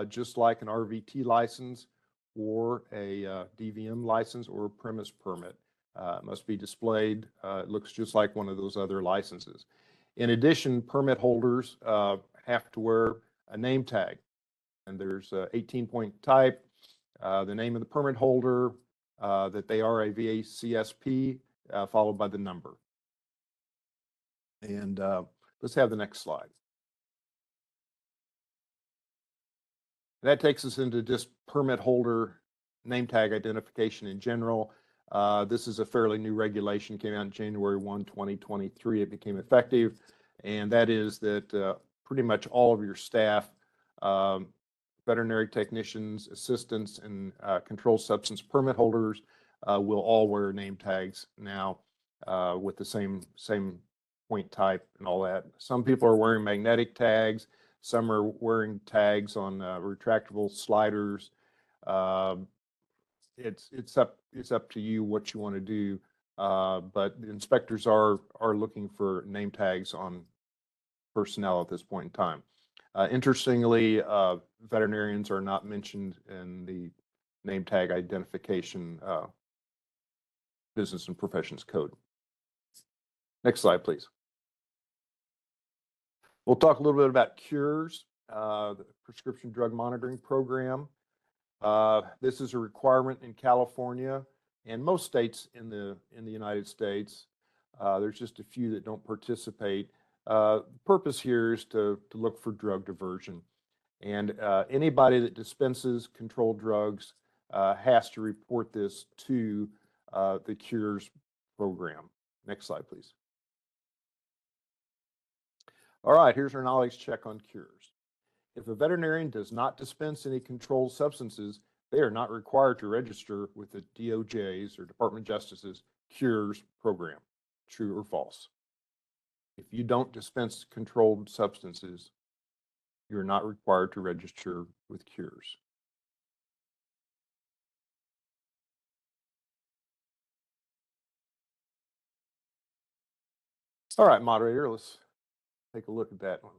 just like an RVT license or a DVM license or a premise permit. It must be displayed. It looks just like one of those other licenses. In addition, permit holders have to wear a name tag, and there's a 18-point type, the name of the permit holder, that they are a VACSP, followed by the number. And let's have the next slide. That takes us into just permit holder name tag identification in general. This is a fairly new regulation, came out on January 1, 2023. It became effective, and that is that pretty much all of your staff, veterinary technicians, assistants, and controlled substance permit holders will all wear name tags now with the same point type and all that. Some people are wearing magnetic tags. Some are wearing tags on retractable sliders. It's up to you what you want to do. But the inspectors are looking for name tags on personnel at this point in time. Interestingly, veterinarians are not mentioned in the name tag identification business and professions code. Next slide, please. We'll talk a little bit about cures, the prescription drug monitoring program. This is a requirement in California and most states in the United States. There's just a few that don't participate. The purpose here is to look for drug diversion. And anybody that dispenses controlled drugs has to report this to the cures program. Next slide, please. All right, here's our knowledge check on cures. If a veterinarian does not dispense any controlled substances, they are not required to register with the DOJ's or Department of Justice's cures program. True or false? If you don't dispense controlled substances, you're not required to register with cures. All right, moderator, let's take a look at that one.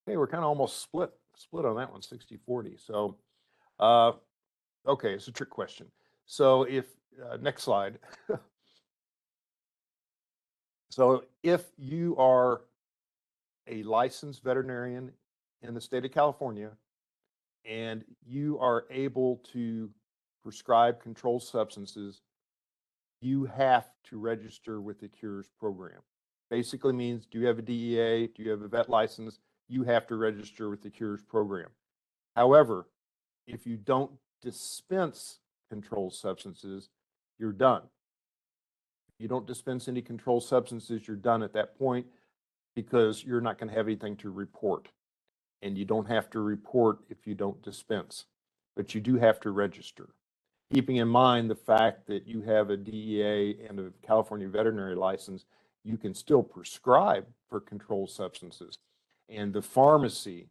Okay, we're kind of almost split on that one, 60-40. So, okay, it's a trick question. So if, next slide. So if you are a licensed veterinarian in the state of California and you are able to prescribe controlled substances, you have to register with the Cures program. Basically means, do you have a DEA? Do you have a vet license? You have to register with the Cures program. However, if you don't dispense controlled substances, you're done. You don't dispense any controlled substances, you're done at that point because you're not going to have anything to report. And you don't have to report if you don't dispense, but you do have to register. Keeping in mind the fact that you have a DEA and a California veterinary license, you can still prescribe for controlled substances. And the pharmacy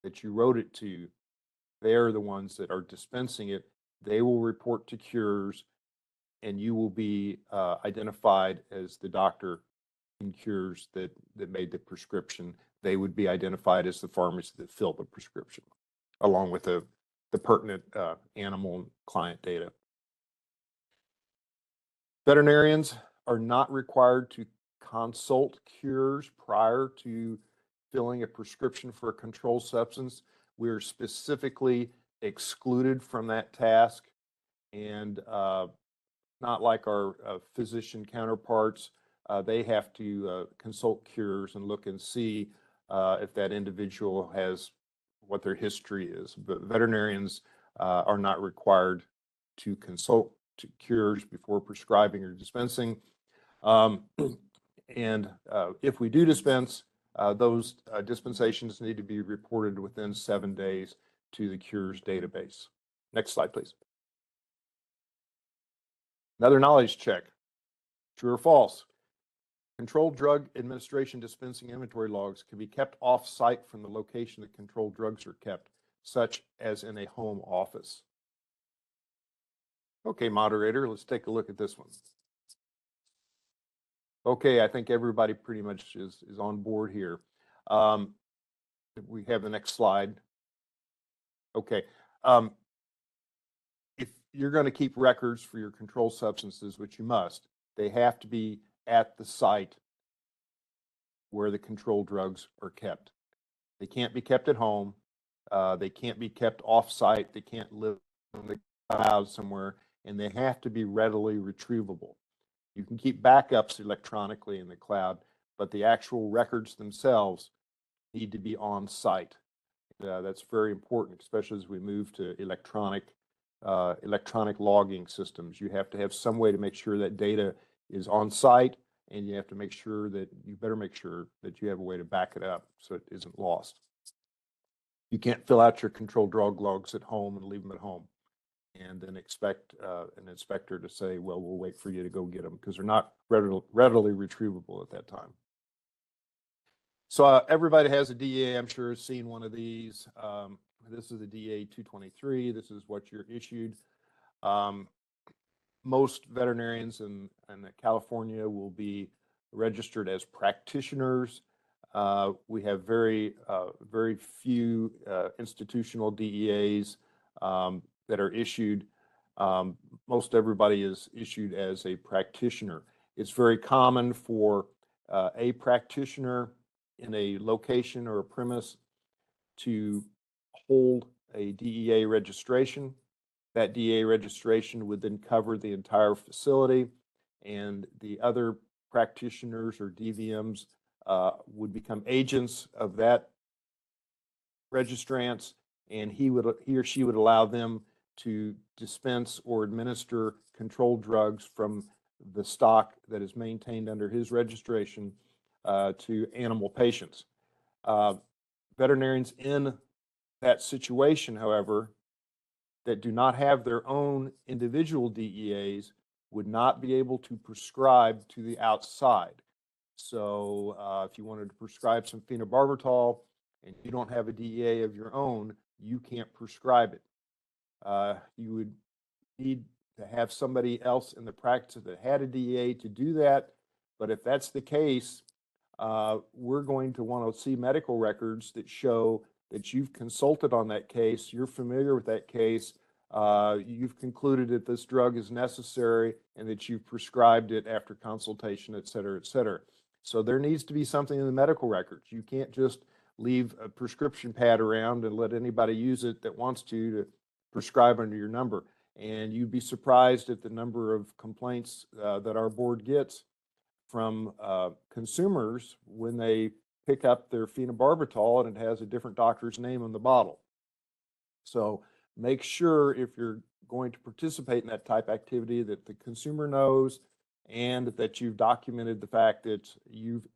that you wrote it to, they're the ones that are dispensing it. They will report to Cures, and you will be identified as the doctor in Cures that made the prescription. They would be identified as the pharmacy that filled the prescription, along with the pertinent animal and client data. Veterinarians are not required to consult Cures prior to filling a prescription for a controlled substance. We are specifically excluded from that task, and not like our physician counterparts. They have to consult Cures and look and see if that individual has what their history is. But veterinarians are not required to consult Cures before prescribing or dispensing. And if we do dispense, those dispensations need to be reported within 7 days to the Cures database. Next slide, please. Another knowledge check. True or false? Controlled drug administration dispensing inventory logs can be kept off-site from the location that controlled drugs are kept, such as in a home office. Okay, moderator, let's take a look at this one. Okay, I think everybody pretty much is on board here. We have the next slide. Okay. If you're going to keep records for your controlled substances, which you must, they have to be at the site where the controlled drugs are kept. They can't be kept at home. They can't be kept off-site. They can't live in the cloud somewhere, and they have to be readily retrievable. You can keep backups electronically in the cloud, but the actual records themselves need to be on site. That's very important, especially as we move to electronic logging systems. You have to have some way to make sure that data is on site, and you have to make sure that you have a way to back it up so it isn't lost. You can't fill out your controlled drug logs at home and leave them at home and then expect an inspector to say, well, we'll wait for you to go get them, because they're not readily retrievable at that time. So everybody has a DEA, I'm sure, has seen one of these. This is the DEA 223. This is what you're issued. Most veterinarians in California will be registered as practitioners. We have very few institutional DEAs that are issued. Most everybody is issued as a practitioner. It's very common for a practitioner in a location or a premise to hold a DEA registration. That DEA registration would then cover the entire facility, and the other practitioners or DVMs would become agents of that registrants, and he or she would allow them to dispense or administer controlled drugs from the stock that is maintained under his registration to animal patients. Veterinarians in that situation, however, that do not have their own individual DEAs would not be able to prescribe to the outside. So if you wanted to prescribe some phenobarbital and you don't have a DEA of your own, you can't prescribe it. You would need to have somebody else in the practice that had a DEA to do that. But if that's the case, we're going to want to see medical records that show that you've consulted on that case, you're familiar with that case, you've concluded that this drug is necessary and that you've prescribed it after consultation, et cetera, et cetera. So there needs to be something in the medical records. You can't just leave a prescription pad around and let anybody use it that wants to prescribe under your number. And you'd be surprised at the number of complaints that our board gets from consumers when they pick up their phenobarbital and it has a different doctor's name on the bottle. So make sure if you're going to participate in that type of activity that the consumer knows and that you've documented the fact that you've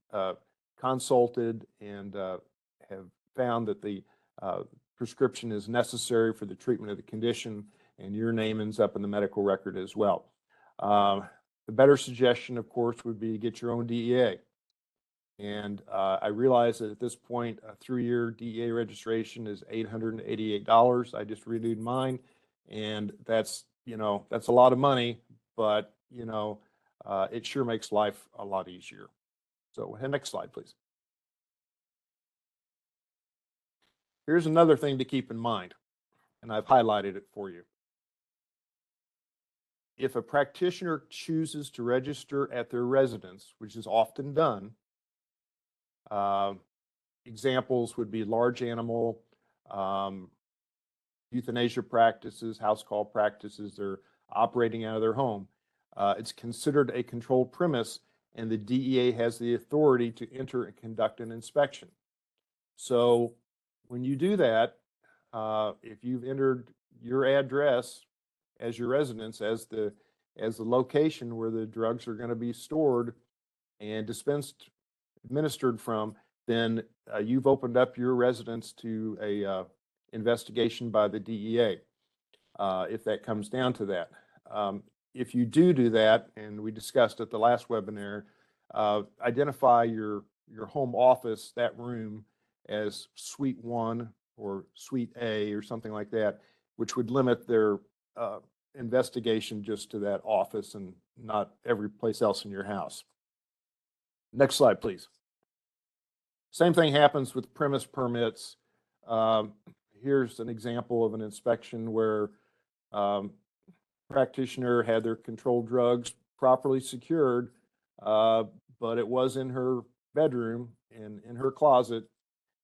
consulted and have found that the prescription is necessary for the treatment of the condition, and your name ends up in the medical record as well. The better suggestion, of course, would be to get your own DEA. And I realize that at this point, a 3-year DEA registration is $888. I just renewed mine, and that's, that's a lot of money, but, it sure makes life a lot easier. So next slide, please. Here's another thing to keep in mind, and I've highlighted it for you. If a practitioner chooses to register at their residence, which is often done, examples would be large animal, euthanasia practices, house call practices, they're operating out of their home. It's considered a controlled premise, and the DEA has the authority to enter and conduct an inspection. So when you do that, if you've entered your address as your residence, as the location where the drugs are going to be stored and administered from, then you've opened up your residence to a investigation by the DEA, if that comes down to that. If you do that, and we discussed at the last webinar, identify your home office, that room, as Suite 1 or Suite A or something like that, which would limit their investigation just to that office and not every place else in your house. Next slide, please. Same thing happens with premise permits. Here's an example of an inspection where practitioner had their controlled drugs properly secured, but it was in her bedroom and in her closet.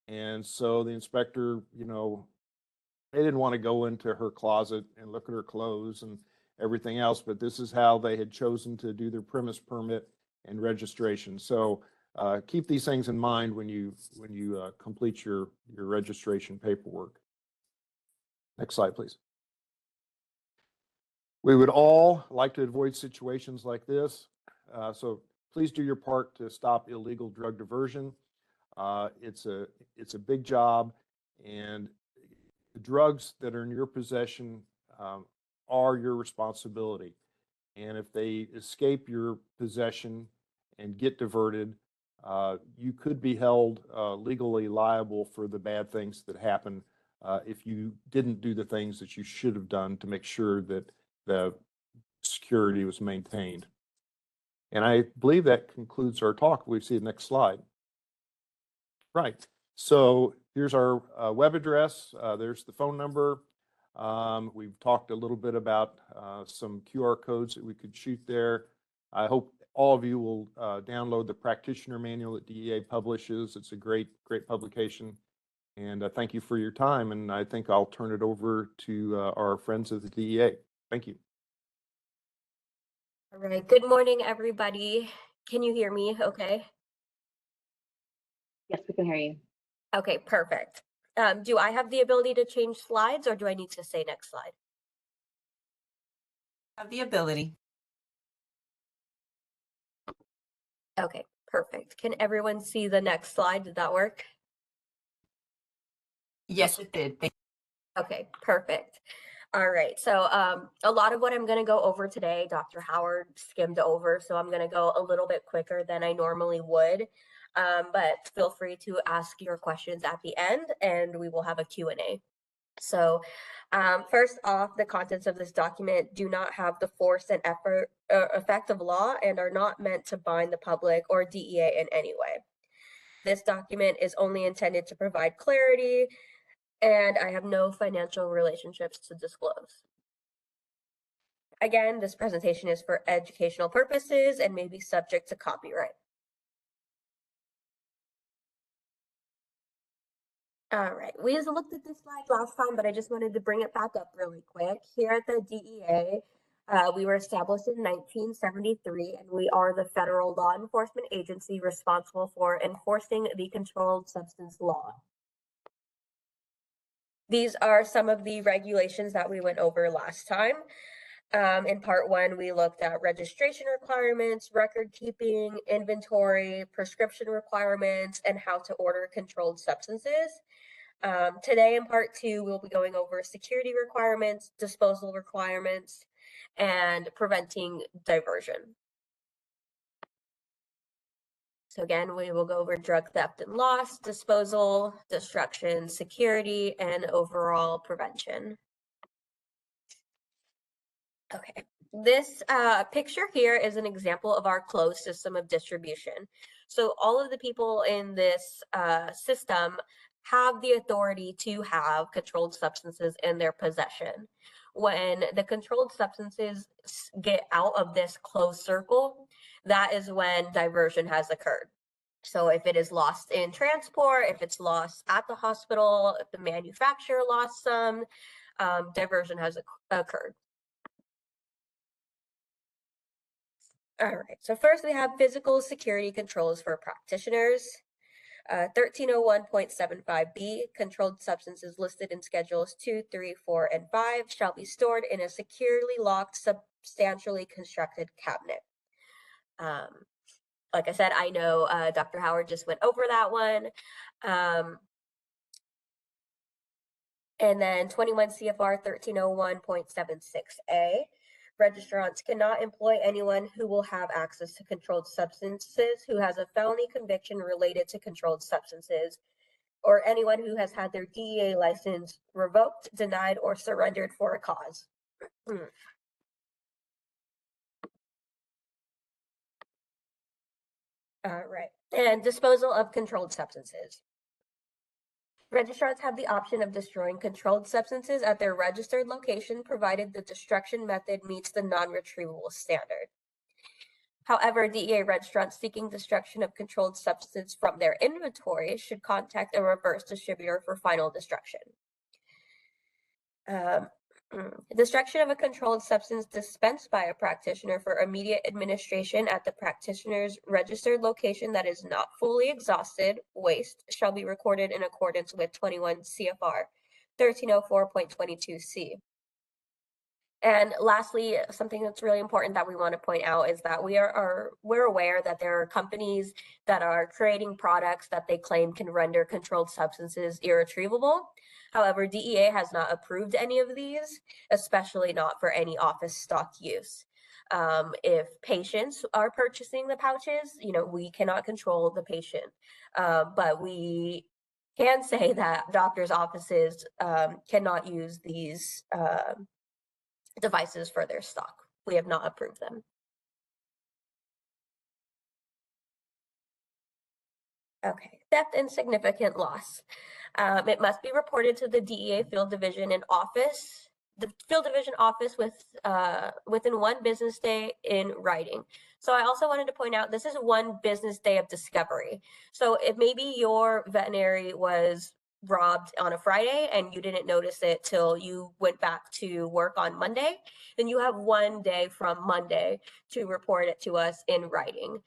And so the inspector, they didn't want to go into her closet and look at her clothes and everything else, but this is how they had chosen to do their premise permit and registration. So keep these things in mind when you complete your registration paperwork. Next slide, please. We would all like to avoid situations like this. So please do your part to stop illegal drug diversion. It's a big job, and the drugs that are in your possession are your responsibility. And if they escape your possession and get diverted, you could be held legally liable for the bad things that happen if you didn't do the things that you should have done to make sure that the security was maintained. And I believe that concludes our talk. We see the next slide. Right. So here's our web address. There's the phone number. We've talked a little bit about some QR codes that we could shoot there. I hope all of you will download the practitioner manual that DEA publishes. It's a great publication. And thank you for your time. And I think I'll turn it over to our friends of the DEA. Thank you. All right. Good morning, everybody. Can you hear me okay? Yes, we can hear you. Okay, perfect. Do I have the ability to change slides, or do I need to say next slide? Have the ability. Okay, perfect. Can everyone see the next slide? Did that work? Yes, it did. Okay, perfect. All right, so a lot of what I'm going to go over today, Dr. Howard skimmed over, so I'm going to go a little bit quicker than I normally would, but feel free to ask your questions at the end, and we will have a Q&A. So first off, the contents of this document do not have the force and effect of law and are not meant to bind the public or DEA in any way. This document is only intended to provide clarity, and I have no financial relationships to disclose. Again, this presentation is for educational purposes and may be subject to copyright. All right, we just looked at this slide last time, but I just wanted to bring it back up really quick. Here at the DEA, we were established in 1973, and we are the federal law enforcement agency responsible for enforcing the controlled substance law. These are some of the regulations that we went over last time. In part one, we looked at registration requirements, record keeping, inventory, prescription requirements, and how to order controlled substances. Today in part two, we'll be going over security requirements, disposal requirements, and preventing diversion. So again, we will go over drug theft and loss, disposal, destruction, security, and overall prevention. Okay, this picture here is an example of our closed system of distribution. So all of the people in this system have the authority to have controlled substances in their possession. When the controlled substances get out of this closed circle, that is when diversion has occurred. So if it is lost in transport, if it's lost at the hospital, if the manufacturer lost some, diversion has occurred. All right, so first we have physical security controls for practitioners. 1301.75b, controlled substances listed in schedules 2, 3, 4, and 5 shall be stored in a securely locked, substantially constructed cabinet. Like I said, I know Dr. Howard just went over that one. And then 21 CFR 1301.76a, registrants cannot employ anyone who will have access to controlled substances who has a felony conviction related to controlled substances, or anyone who has had their DEA license revoked, denied, or surrendered for a cause. All right, and disposal of controlled substances. Registrants have the option of destroying controlled substances at their registered location, provided the destruction method meets the non-retrievable standard. However, DEA registrants seeking destruction of controlled substance from their inventory should contact a reverse distributor for final destruction. Destruction of a controlled substance dispensed by a practitioner for immediate administration at the practitioner's registered location that is not fully exhausted waste shall be recorded in accordance with 21 CFR 1304.22c. And lastly, something that's really important that we want to point out is that we're aware that there are companies that are creating products that they claim can render controlled substances irretrievable. However, DEA has not approved any of these, especially not for any office stock use. If patients are purchasing the pouches, we cannot control the patient, but we can say that doctors' offices cannot use these devices for their stock. We have not approved them. Okay, theft and significant loss. It must be reported to the DEA field division in office, the field division office within 1 business day in writing. So I also wanted to point out, this is 1 business day of discovery. So if maybe your veterinary was robbed on a Friday and you didn't notice it till you went back to work on Monday, then you have 1 day from Monday to report it to us in writing.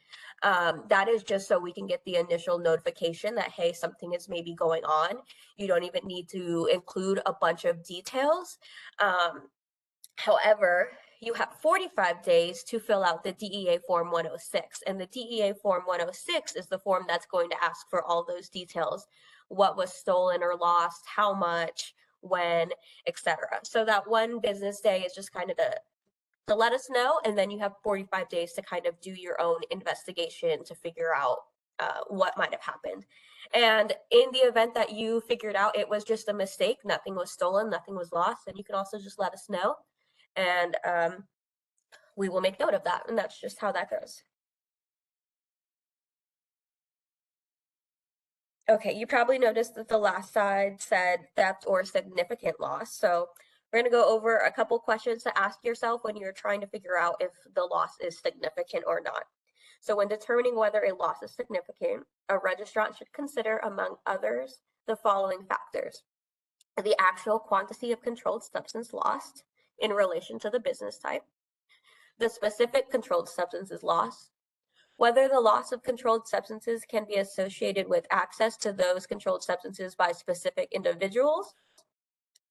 That is just so we can get the initial notification that, hey, something is maybe going on. You don't even need to include a bunch of details. However, you have 45 days to fill out the DEA Form 106. And the DEA Form 106 is the form that's going to ask for all those details. What was stolen or lost, how much, when, etc. So that 1 business day is just kind of to let us know, and then you have 45 days to kind of do your own investigation to figure out what might have happened. And in the event that you figured out it was just a mistake, nothing was stolen, nothing was lost, then you can also just let us know, and we will make note of that, and that's just how that goes. Okay, you probably noticed that the last slide said theft or significant loss. So We're going to go over a couple questions to ask yourself when you're trying to figure out if the loss is significant or not. So when determining whether a loss is significant, a registrant should consider, among others, the following factors: the actual quantity of controlled substance lost in relation to the business type, the specific controlled substances lost, whether the loss of controlled substances can be associated with access to those controlled substances by specific individuals,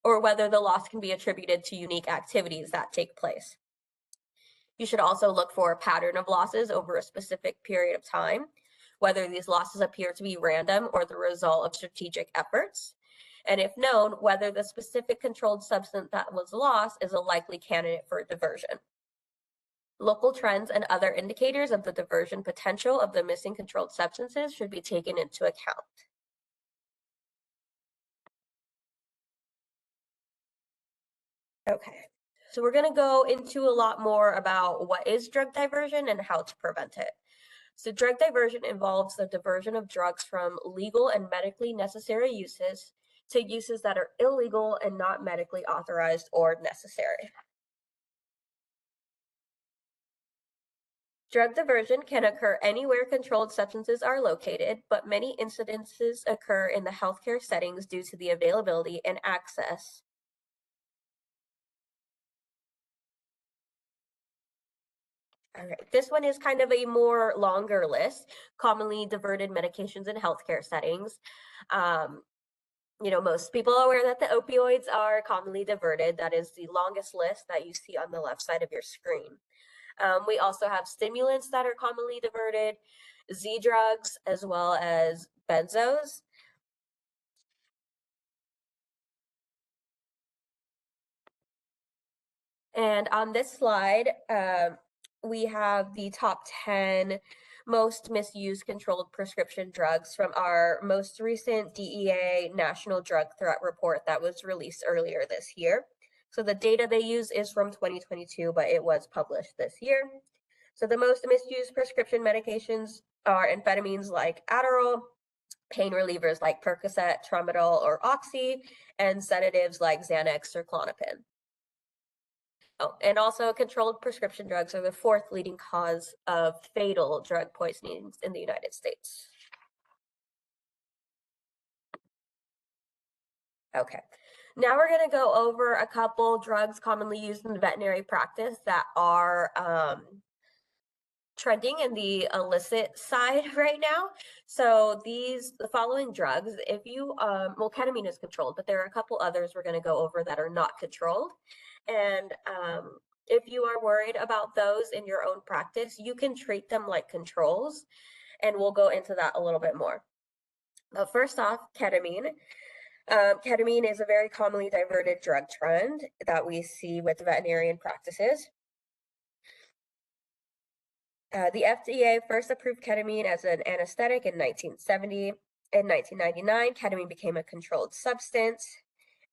or whether the loss can be attributed to unique activities that take place. You should also look for a pattern of losses over a specific period of time, whether these losses appear to be random or the result of strategic efforts, and if known, whether the specific controlled substance that was lost is a likely candidate for diversion. Local trends and other indicators of the diversion potential of the missing controlled substances should be taken into account. Okay, so we're going to go into a lot more about what is drug diversion and how to prevent it. So drug diversion involves the diversion of drugs from legal and medically necessary uses to uses that are illegal and not medically authorized or necessary. Drug diversion can occur anywhere controlled substances are located, but many incidences occur in the healthcare settings due to the availability and access. All right, this one is kind of a more longer list: commonly diverted medications in healthcare settings. Most people are aware that the opioids are commonly diverted. That is the longest list that you see on the left side of your screen. We also have stimulants that are commonly diverted, Z drugs, as well as benzos. And on this slide, we have the top 10 most misused controlled prescription drugs from our most recent DEA National Drug Threat Report that was released earlier this year. So the data they use is from 2022, but it was published this year. So the most misused prescription medications are amphetamines like Adderall, pain relievers like Percocet, Tramadol, or Oxy, and sedatives like Xanax or Klonopin. Oh, and also controlled prescription drugs are the fourth leading cause of fatal drug poisonings in the United States. Okay, now we're going to go over a couple drugs commonly used in veterinary practice that are trending in the illicit side right now. So the following drugs, if you, well, ketamine is controlled, but there are a couple others we're going to go over that are not controlled. And if you are worried about those in your own practice, you can treat them like controls, and we'll go into that a little bit more. But first off, ketamine. Ketamine is a very commonly diverted drug trend that we see with veterinarian practices. The FDA first approved ketamine as an anesthetic in 1970. In 1999, ketamine became a controlled substance.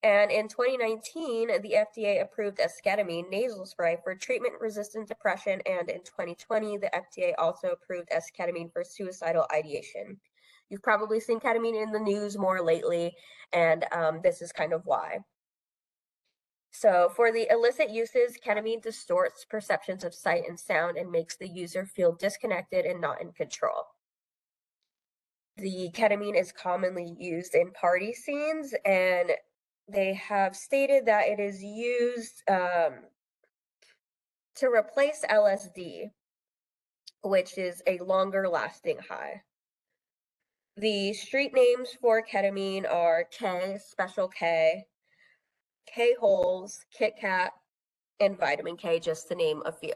And in 2019, the FDA approved esketamine nasal spray for treatment-resistant depression. And in 2020, the FDA also approved esketamine for suicidal ideation. You've probably seen ketamine in the news more lately, and this is kind of why. So for the illicit uses, ketamine distorts perceptions of sight and sound and makes the user feel disconnected and not in control. The ketamine is commonly used in party scenes, and they have stated that it is used to replace LSD, which is a longer lasting high. The street names for ketamine are K, Special K, K-holes, Kit Kat, and Vitamin K, just to name a few.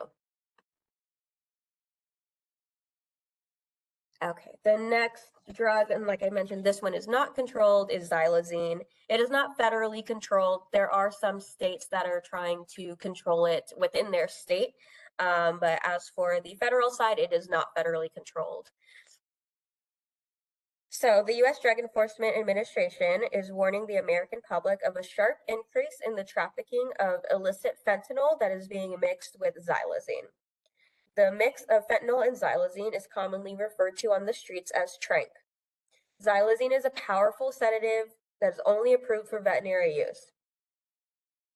Okay, the next drug, and like I mentioned, this one is not controlled, is xylazine. It is not federally controlled. There are some states that are trying to control it within their state, but as for the federal side, it is not federally controlled. So the U.S. Drug Enforcement Administration is warning the American public of a sharp increase in the trafficking of illicit fentanyl that is being mixed with xylazine. The mix of fentanyl and xylazine is commonly referred to on the streets as tranq. Xylazine is a powerful sedative that is only approved for veterinary use.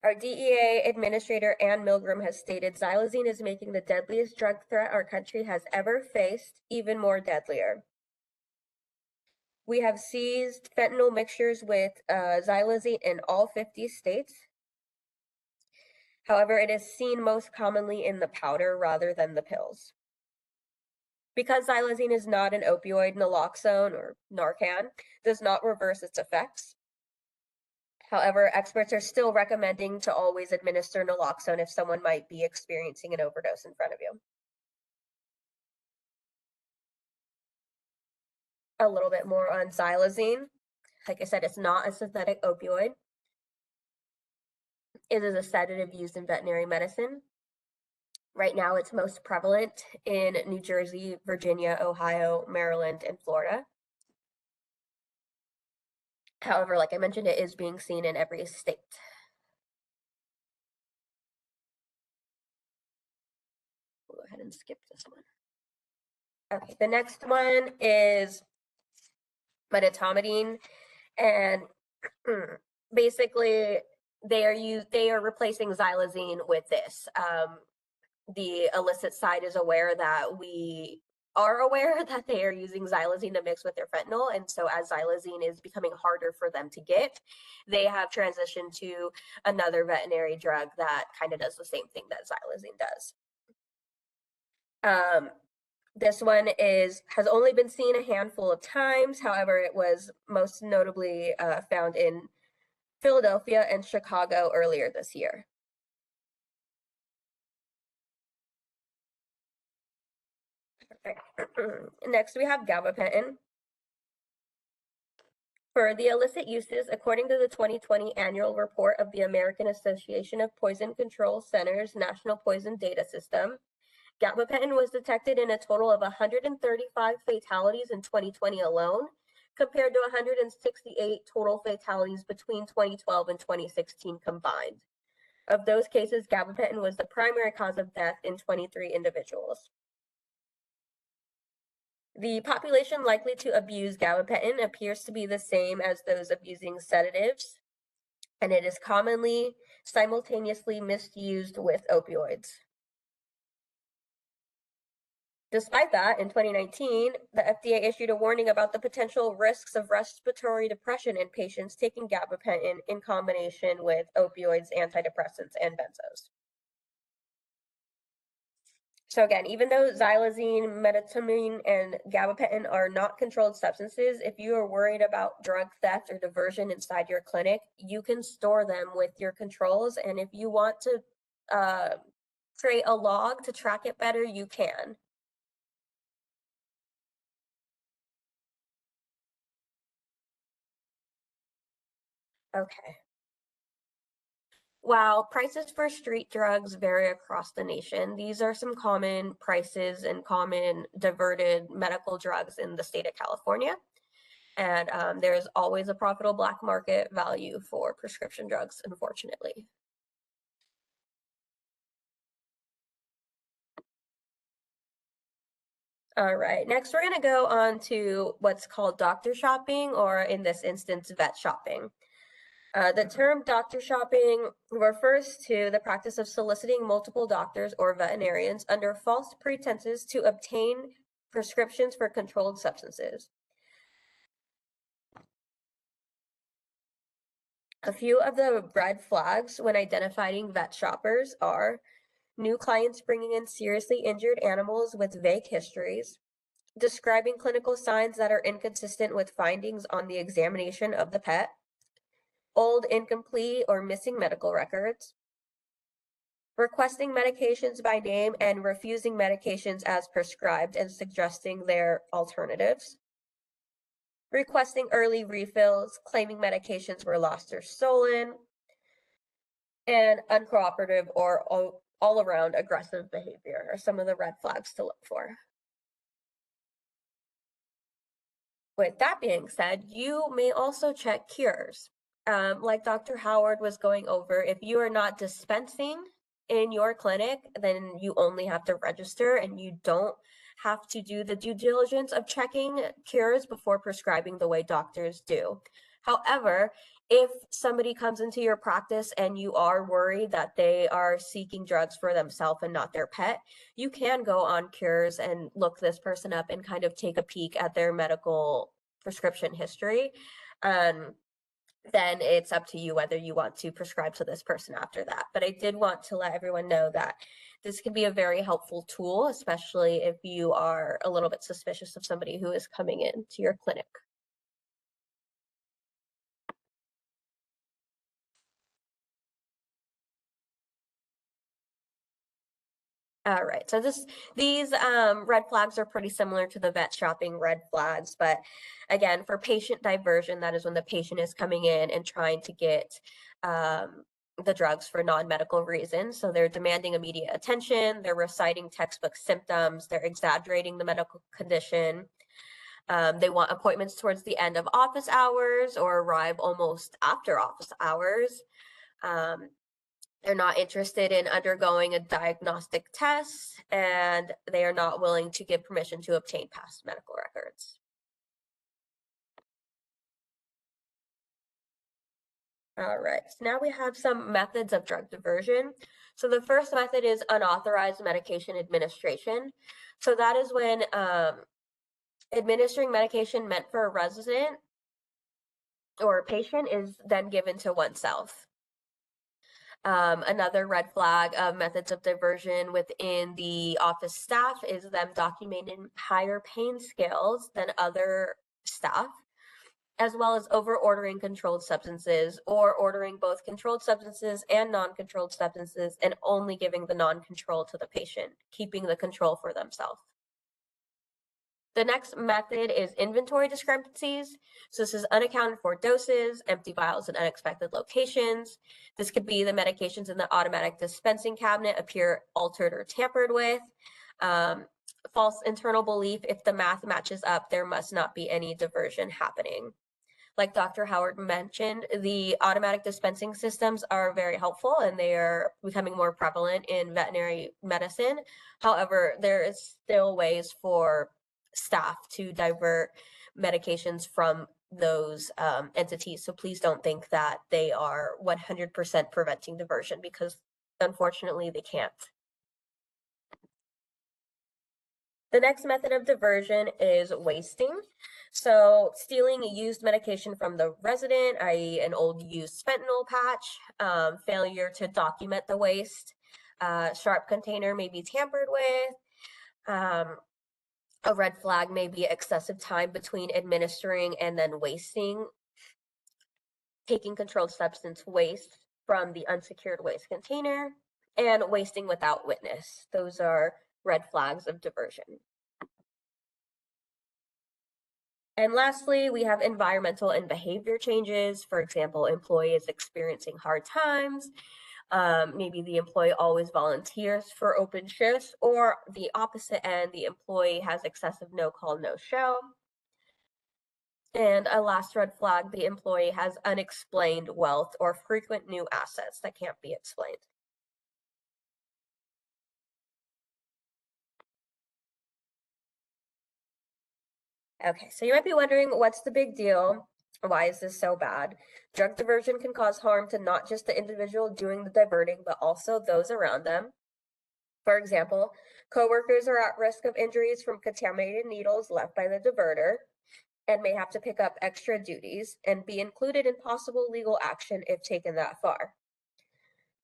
Our DEA administrator, Ann Milgram, has stated xylazine is making the deadliest drug threat our country has ever faced even more deadlier. We have seized fentanyl mixtures with xylazine in all 50 states. However, it is seen most commonly in the powder rather than the pills. Because xylazine is not an opioid, naloxone or Narcan does not reverse its effects. However, experts are still recommending to always administer naloxone if someone might be experiencing an overdose in front of you. A little bit more on xylazine. Like I said, it's not a synthetic opioid. It is a sedative used in veterinary medicine. Right now, it's most prevalent in New Jersey, Virginia, Ohio, Maryland, and Florida. However, like I mentioned, it is being seen in every state. We'll go ahead and skip this one. Okay, the next one is medetomidine, and basically they are replacing xylazine with this. The illicit side is aware that we are aware that they are using xylazine to mix with their fentanyl, and so as xylazine is becoming harder for them to get, they have transitioned to another veterinary drug that kind of does the same thing that xylazine does. This one has only been seen a handful of times. However, it was most notably found in Philadelphia and Chicago earlier this year. Okay. Next, we have gabapentin. For the illicit uses, according to the 2020 annual report of the American Association of Poison Control Centers National Poison Data System, gabapentin was detected in a total of 135 fatalities in 2020 alone, compared to 168 total fatalities between 2012 and 2016 combined. Of those cases, gabapentin was the primary cause of death in 23 individuals. The population likely to abuse gabapentin appears to be the same as those abusing sedatives, and it is commonly simultaneously misused with opioids. Despite that, in 2019, the FDA issued a warning about the potential risks of respiratory depression in patients taking gabapentin in combination with opioids, antidepressants, and benzos. So again, even though xylazine, medetomidine, and gabapentin are not controlled substances, if you are worried about drug theft or diversion inside your clinic, you can store them with your controls. And if you want to create a log to track it better, you can. Okay. While prices for street drugs vary across the nation, these are some common prices and common diverted medical drugs in the state of California. And there's always a profitable black market value for prescription drugs, unfortunately. All right, next we're going to go on to what's called doctor shopping, or in this instance, vet shopping. The term doctor shopping refers to the practice of soliciting multiple doctors or veterinarians under false pretenses to obtain prescriptions for controlled substances. A few of the red flags when identifying vet shoppers are new clients bringing in seriously injured animals with vague histories, describing clinical signs that are inconsistent with findings on the examination of the pet, old, incomplete, or missing medical records, requesting medications by name and refusing medications as prescribed and suggesting their alternatives, requesting early refills, claiming medications were lost or stolen, and uncooperative or all around aggressive behavior are some of the red flags to look for. With that being said, you may also check cures. Like Dr. Howard was going over, if you are not dispensing in your clinic, then you only have to register and you don't have to do the due diligence of checking cures before prescribing the way doctors do. However, If somebody comes into your practice and you are worried that they are seeking drugs for themselves and not their pet, you can go on Cures and look this person up and kind of take a peek at their medical prescription history. Then it's up to you whether you want to prescribe to this person after that. But I did want to let everyone know that this can be a very helpful tool, especially if you are a little bit suspicious of somebody who is coming in to your clinic. All right, so these red flags are pretty similar to the vet shopping red flags, but again, for patient diversion, that is when the patient is coming in and trying to get the drugs for non-medical reasons. So they're demanding immediate attention, they're reciting textbook symptoms, they're exaggerating the medical condition. They want appointments towards the end of office hours or arrive almost after office hours. They're not interested in undergoing a diagnostic test, and they are not willing to give permission to obtain past medical records. All right, so now we have some methods of drug diversion. So the first method is unauthorized medication administration. So that is when administering medication meant for a resident or a patient is then given to oneself. Another red flag of methods of diversion within the office staff is them documenting higher pain scales than other staff, as well as over ordering controlled substances or ordering both controlled substances and non-controlled substances and only giving the non-control to the patient, keeping the control for themselves. The next method is inventory discrepancies. So this is unaccounted for doses, empty vials in unexpected locations. This could be the medications in the automatic dispensing cabinet appear altered or tampered with. False internal belief, if the math matches up, there must not be any diversion happening. Like Dr. Howard mentioned, the automatic dispensing systems are very helpful and they are becoming more prevalent in veterinary medicine. However, there is still ways for staff to divert medications from those entities. So please don't think that they are 100% preventing diversion, because unfortunately they can't. The next method of diversion is wasting. So stealing a used medication from the resident, i.e. an old used fentanyl patch, failure to document the waste, sharp container may be tampered with, a red flag may be excessive time between administering and then wasting, taking controlled substance waste from the unsecured waste container, and wasting without witness. Those are red flags of diversion. And lastly, we have environmental and behavior changes. For example, employees experiencing hard times. Maybe the employee always volunteers for open shifts, or the opposite end, the employee has excessive no-call, no-show. And a last red flag, the employee has unexplained wealth or frequent new assets that can't be explained. Okay, so you might be wondering, what's the big deal? Why is this so bad? Drug diversion can cause harm to not just the individual doing the diverting, but also those around them. For example, coworkers are at risk of injuries from contaminated needles left by the diverter and may have to pick up extra duties and be included in possible legal action if taken that far.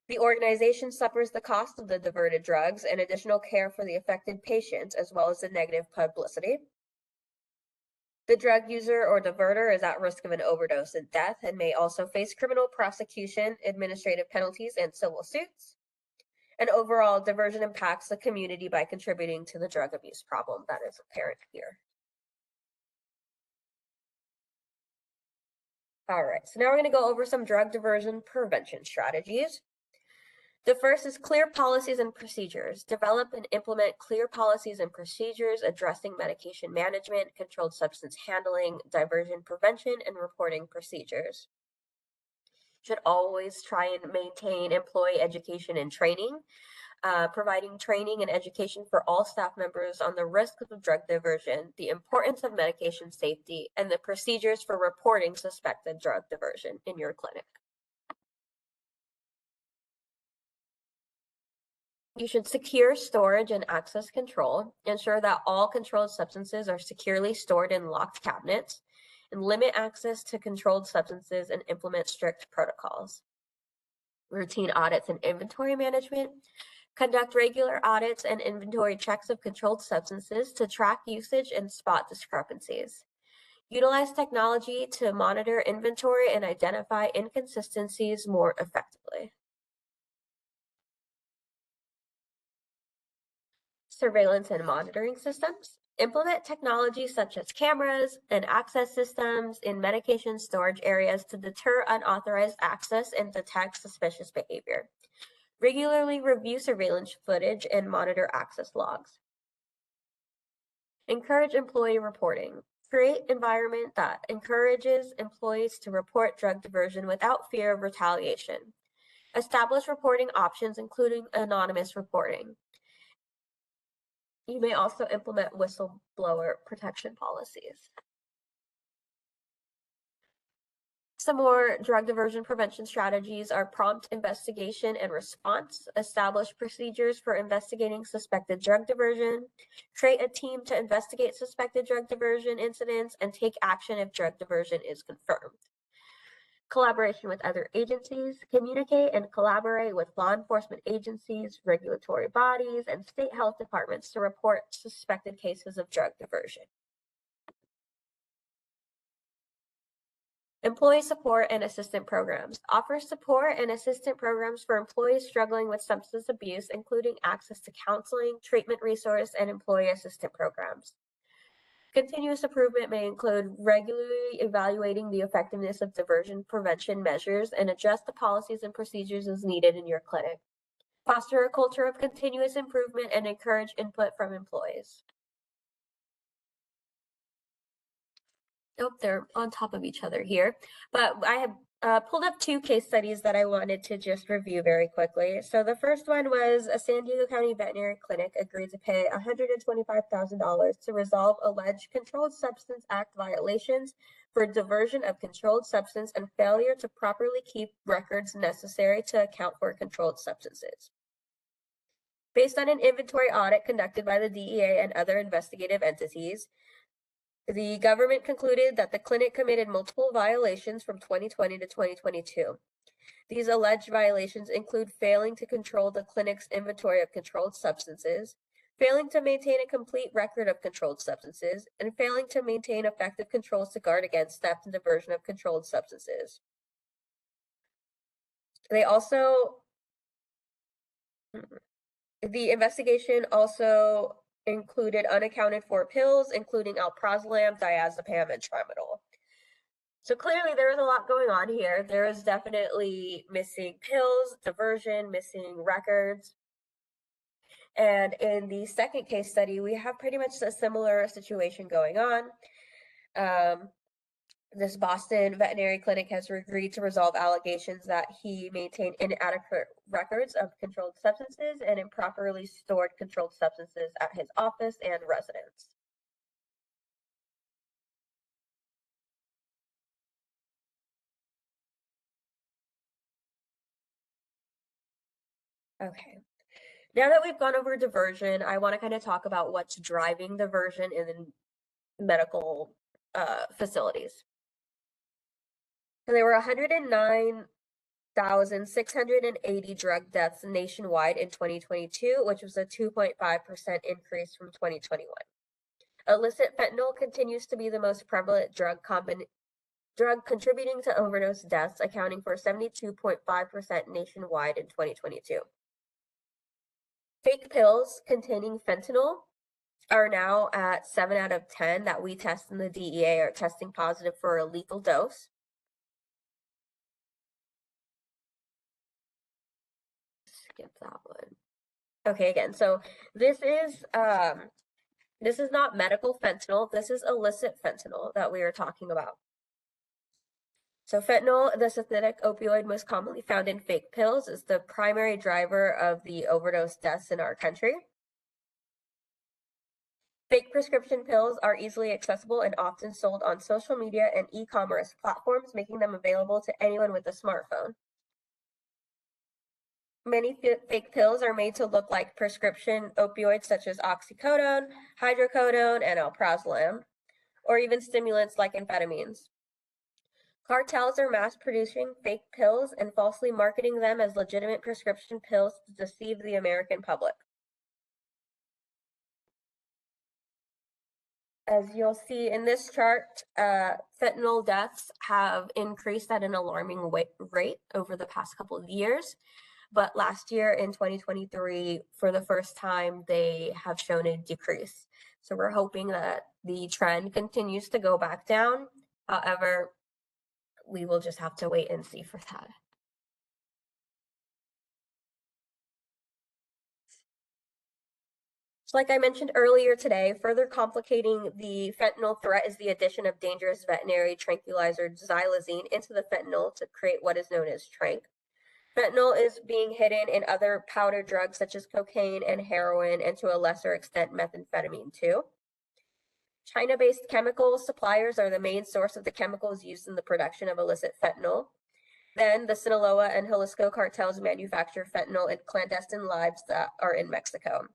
The organization suffers the cost of the diverted drugs and additional care for the affected patients, as well as the negative publicity. The drug user or diverter is at risk of an overdose and death and may also face criminal prosecution, administrative penalties, and civil suits. And overall, diversion impacts the community by contributing to the drug abuse problem that is apparent here. All right, so now we're going to go over some drug diversion prevention strategies. The first is clear policies and procedures. Develop and implement clear policies and procedures addressing medication management, controlled substance handling, diversion prevention, and reporting procedures. Should always try and maintain employee education and training. providing training and education for all staff members on the risks of drug diversion, the importance of medication safety, and the procedures for reporting suspected drug diversion in your clinic. You should secure storage and access control, ensure that all controlled substances are securely stored in locked cabinets, and limit access to controlled substances and implement strict protocols. Routine audits and inventory management. Conduct regular audits and inventory checks of controlled substances to track usage and spot discrepancies. Utilize technology to monitor inventory and identify inconsistencies more effectively. Surveillance and monitoring systems. Implement technology such as cameras and access systems in medication storage areas to deter unauthorized access and detect suspicious behavior. Regularly review surveillance footage and monitor access logs. Encourage employee reporting. Create environment that encourages employees to report drug diversion without fear of retaliation. Establish reporting options, including anonymous reporting. You may also implement whistleblower protection policies. Some more drug diversion prevention strategies are prompt investigation and response, establish procedures for investigating suspected drug diversion, create a team to investigate suspected drug diversion incidents, and take action if drug diversion is confirmed. Collaboration with other agencies, communicate and collaborate with law enforcement agencies, regulatory bodies, and state health departments to report suspected cases of drug diversion. Employee support and assistant programs. Offer support and assistant programs for employees struggling with substance abuse, including access to counseling, treatment resource, and employee assistant programs. Continuous improvement may include regularly evaluating the effectiveness of diversion prevention measures and adjust the policies and procedures as needed in your clinic. Foster a culture of continuous improvement and encourage input from employees. Oh, they're on top of each other here, but I have pulled up two case studies that I wanted to just review very quickly. So the first one was a San Diego County veterinary clinic agreed to pay $125,000 to resolve alleged Controlled Substance Act violations for diversion of controlled substance and failure to properly keep records necessary to account for controlled substances. Based on an inventory audit conducted by the DEA and other investigative entities, the government concluded that the clinic committed multiple violations from 2020 to 2022. These alleged violations include failing to control the clinic's inventory of controlled substances, failing to maintain a complete record of controlled substances, and failing to maintain effective controls to guard against theft and diversion of controlled substances. The investigation also included unaccounted for pills, including alprazolam, diazepam, and tramadol. So clearly there is a lot going on here. There is definitely missing pills, diversion, missing records. And in the second case study, we have pretty much a similar situation going on. This Boston veterinary clinic has agreed to resolve allegations that he maintained inadequate records of controlled substances and improperly stored controlled substances at his office and residence. Okay, now that we've gone over diversion, I want to kind of talk about what's driving diversion in medical facilities. So there were 109,680 drug deaths nationwide in 2022, which was a 2.5% increase from 2021. Illicit fentanyl continues to be the most prevalent drug contributing to overdose deaths, accounting for 72.5% nationwide in 2022. Fake pills containing fentanyl are now at 7 out of 10 that we test in the DEA are testing positive for a lethal dose. Skip that one. Okay, again, so this is not medical fentanyl. This is illicit fentanyl that we are talking about. So fentanyl, the synthetic opioid most commonly found in fake pills, is the primary driver of the overdose deaths in our country. Fake prescription pills are easily accessible and often sold on social media and e-commerce platforms, making them available to anyone with a smartphone. Many fake pills are made to look like prescription opioids such as oxycodone, hydrocodone, and alprazolam, or even stimulants like amphetamines. Cartels are mass producing fake pills and falsely marketing them as legitimate prescription pills to deceive the American public. As you'll see in this chart, fentanyl deaths have increased at an alarming rate over the past couple of years. But last year in 2023, for the first time, they have shown a decrease. So we're hoping that the trend continues to go back down. However, we will just have to wait and see for that. So like I mentioned earlier today, further complicating the fentanyl threat is the addition of dangerous veterinary tranquilizer xylazine into the fentanyl to create what is known as tranq. Fentanyl is being hidden in other powder drugs such as cocaine and heroin, and to a lesser extent methamphetamine too. China-based chemical suppliers are the main source of the chemicals used in the production of illicit fentanyl. Then the Sinaloa and Jalisco cartels manufacture fentanyl in clandestine labs that are in Mexico.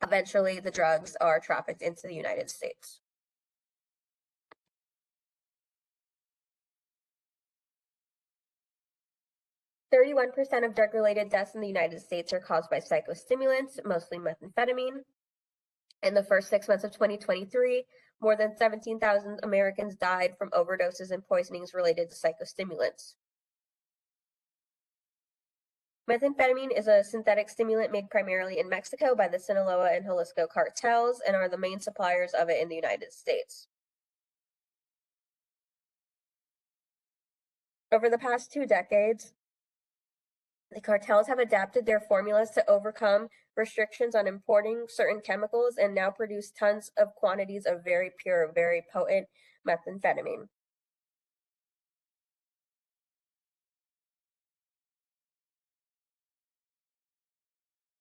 Eventually, the drugs are trafficked into the United States. %31% of drug-related deaths in the United States are caused by psychostimulants, mostly methamphetamine. In the first 6 months of 2023, more than 17,000 Americans died from overdoses and poisonings related to psychostimulants. Methamphetamine is a synthetic stimulant made primarily in Mexico by the Sinaloa and Jalisco cartels and are the main suppliers of it in the United States. Over the past 2 decades, the cartels have adapted their formulas to overcome restrictions on importing certain chemicals and now produce tons of quantities of very pure, very potent methamphetamine.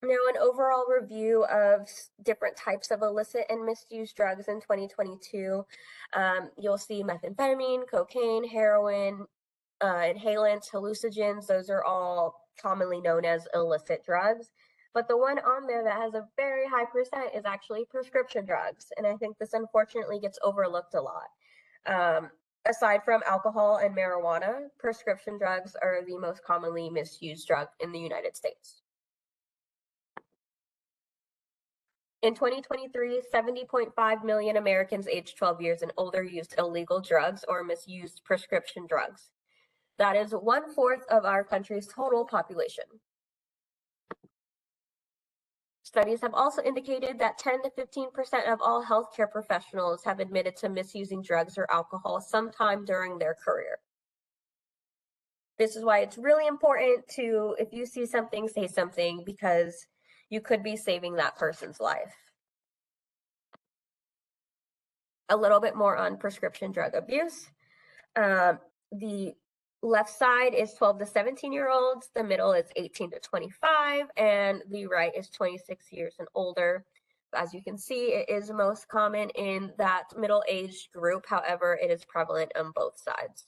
Now, an overall review of different types of illicit and misused drugs in 2022, you'll see methamphetamine, cocaine, heroin, inhalants, hallucinogens. Those are all commonly known as illicit drugs. But the one on there that has a very high percent is actually prescription drugs. And I think this unfortunately gets overlooked a lot. Aside from alcohol and marijuana, prescription drugs are the most commonly misused drug in the United States. In 2023, 70.5 million Americans aged 12 years and older used illegal drugs or misused prescription drugs. That is 1/4 of our country's total population. Studies have also indicated that 10 to 15% of all healthcare professionals have admitted to misusing drugs or alcohol sometime during their career. This is why it's really important to, if you see something, say something, because you could be saving that person's life. A little bit more on prescription drug abuse. The left side is 12 to 17-year-olds, the middle is 18 to 25, and the right is 26 years and older. As you can see, it is most common in that middle-aged group. However, it is prevalent on both sides.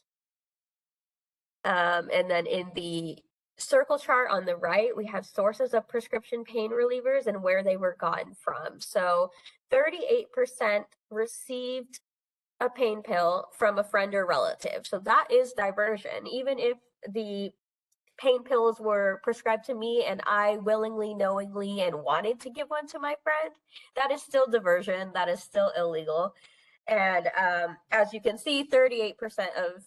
And then in the circle chart on the right, we have sources of prescription pain relievers and where they were gotten from. So 38% received a pain pill from a friend or relative. So that is diversion. Even if the pain pills were prescribed to me and I willingly, knowingly, and wanted to give one to my friend, that is still diversion. That is still illegal. And as you can see, 38% of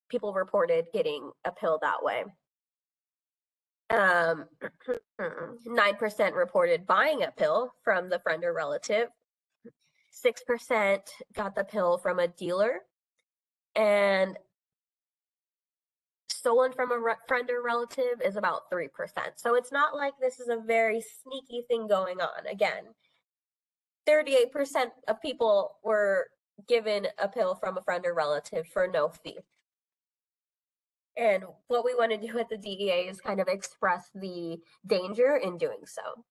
people reported getting a pill that way. 9% reported buying a pill from the friend or relative. 6% got the pill from a dealer, and stolen from a friend or relative is about 3%. So it's not like this is a very sneaky thing going on. Again, 38% of people were given a pill from a friend or relative for no fee. And what we want to do at the DEA is kind of express the danger in doing so.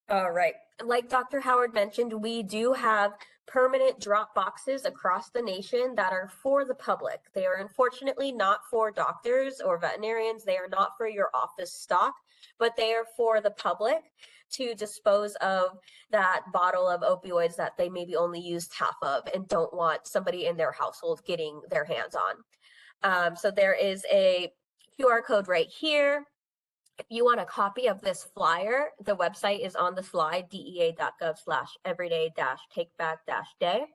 All right. Like Dr. Howard mentioned, we do have permanent drop boxes across the nation that are for the public. They are unfortunately not for doctors or veterinarians. They are not for your office stock, but they are for the public to dispose of that bottle of opioids that they maybe only used half of and don't want somebody in their household getting their hands on. So there is a QR code right here. If you want a copy of this flyer, the website is on the slide, dea.gov/everyday-takeback-day.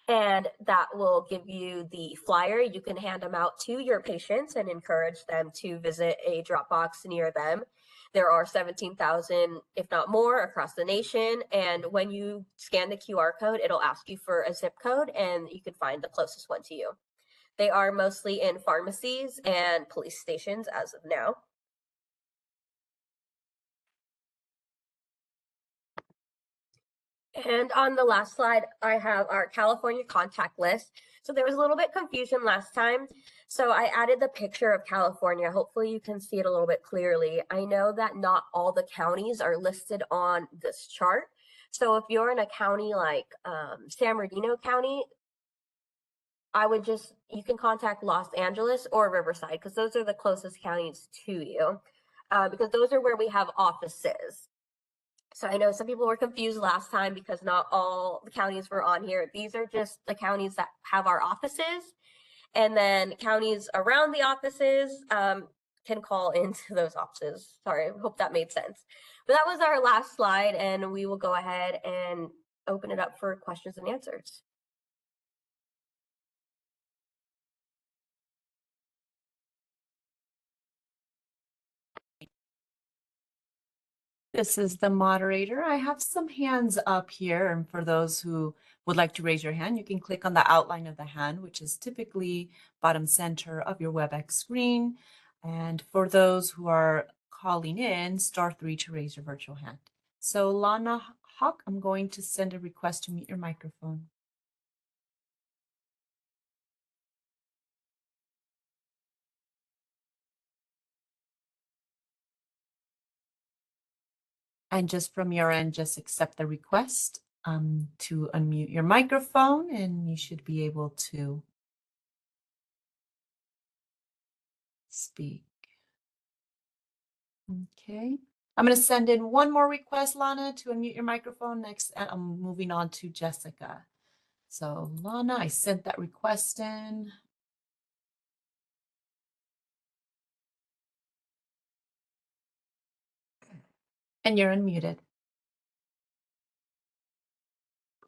And that will give you the flyer. You can hand them out to your patients and encourage them to visit a drop box near them. There are 17,000, if not more, across the nation. And when you scan the QR code, it'll ask you for a zip code and you can find the closest one to you. They are mostly in pharmacies and police stations as of now. And on the last slide, I have our California contact list. So there was a little bit confusion last time. So I added the picture of California. Hopefully you can see it a little bit clearly. I know that not all the counties are listed on this chart. So if you're in a county like San Bernardino County, you can contact Los Angeles or Riverside because those are the closest counties to you because those are where we have offices. So I know some people were confused last time because not all the counties were on here. These are just the counties that have our offices. And then counties around the offices can call into those offices. Sorry, I hope that made sense. But that was our last slide, and we will go ahead and open it up for questions and answers. This is the moderator. I have some hands up here, and for those who would like to raise your hand, you can click on the outline of the hand, which is typically bottom center of your WebEx screen. And for those who are calling in, *3 to raise your virtual hand. So Lana Hawk, I'm going to send a request to mute your microphone. And just from your end, just accept the request to unmute your microphone, and you should be able to speak. Okay. I'm going to send in one more request, Lana, to unmute your microphone. Next, I'm moving on to Jessica. So Lana, I sent that request in. And you're unmuted.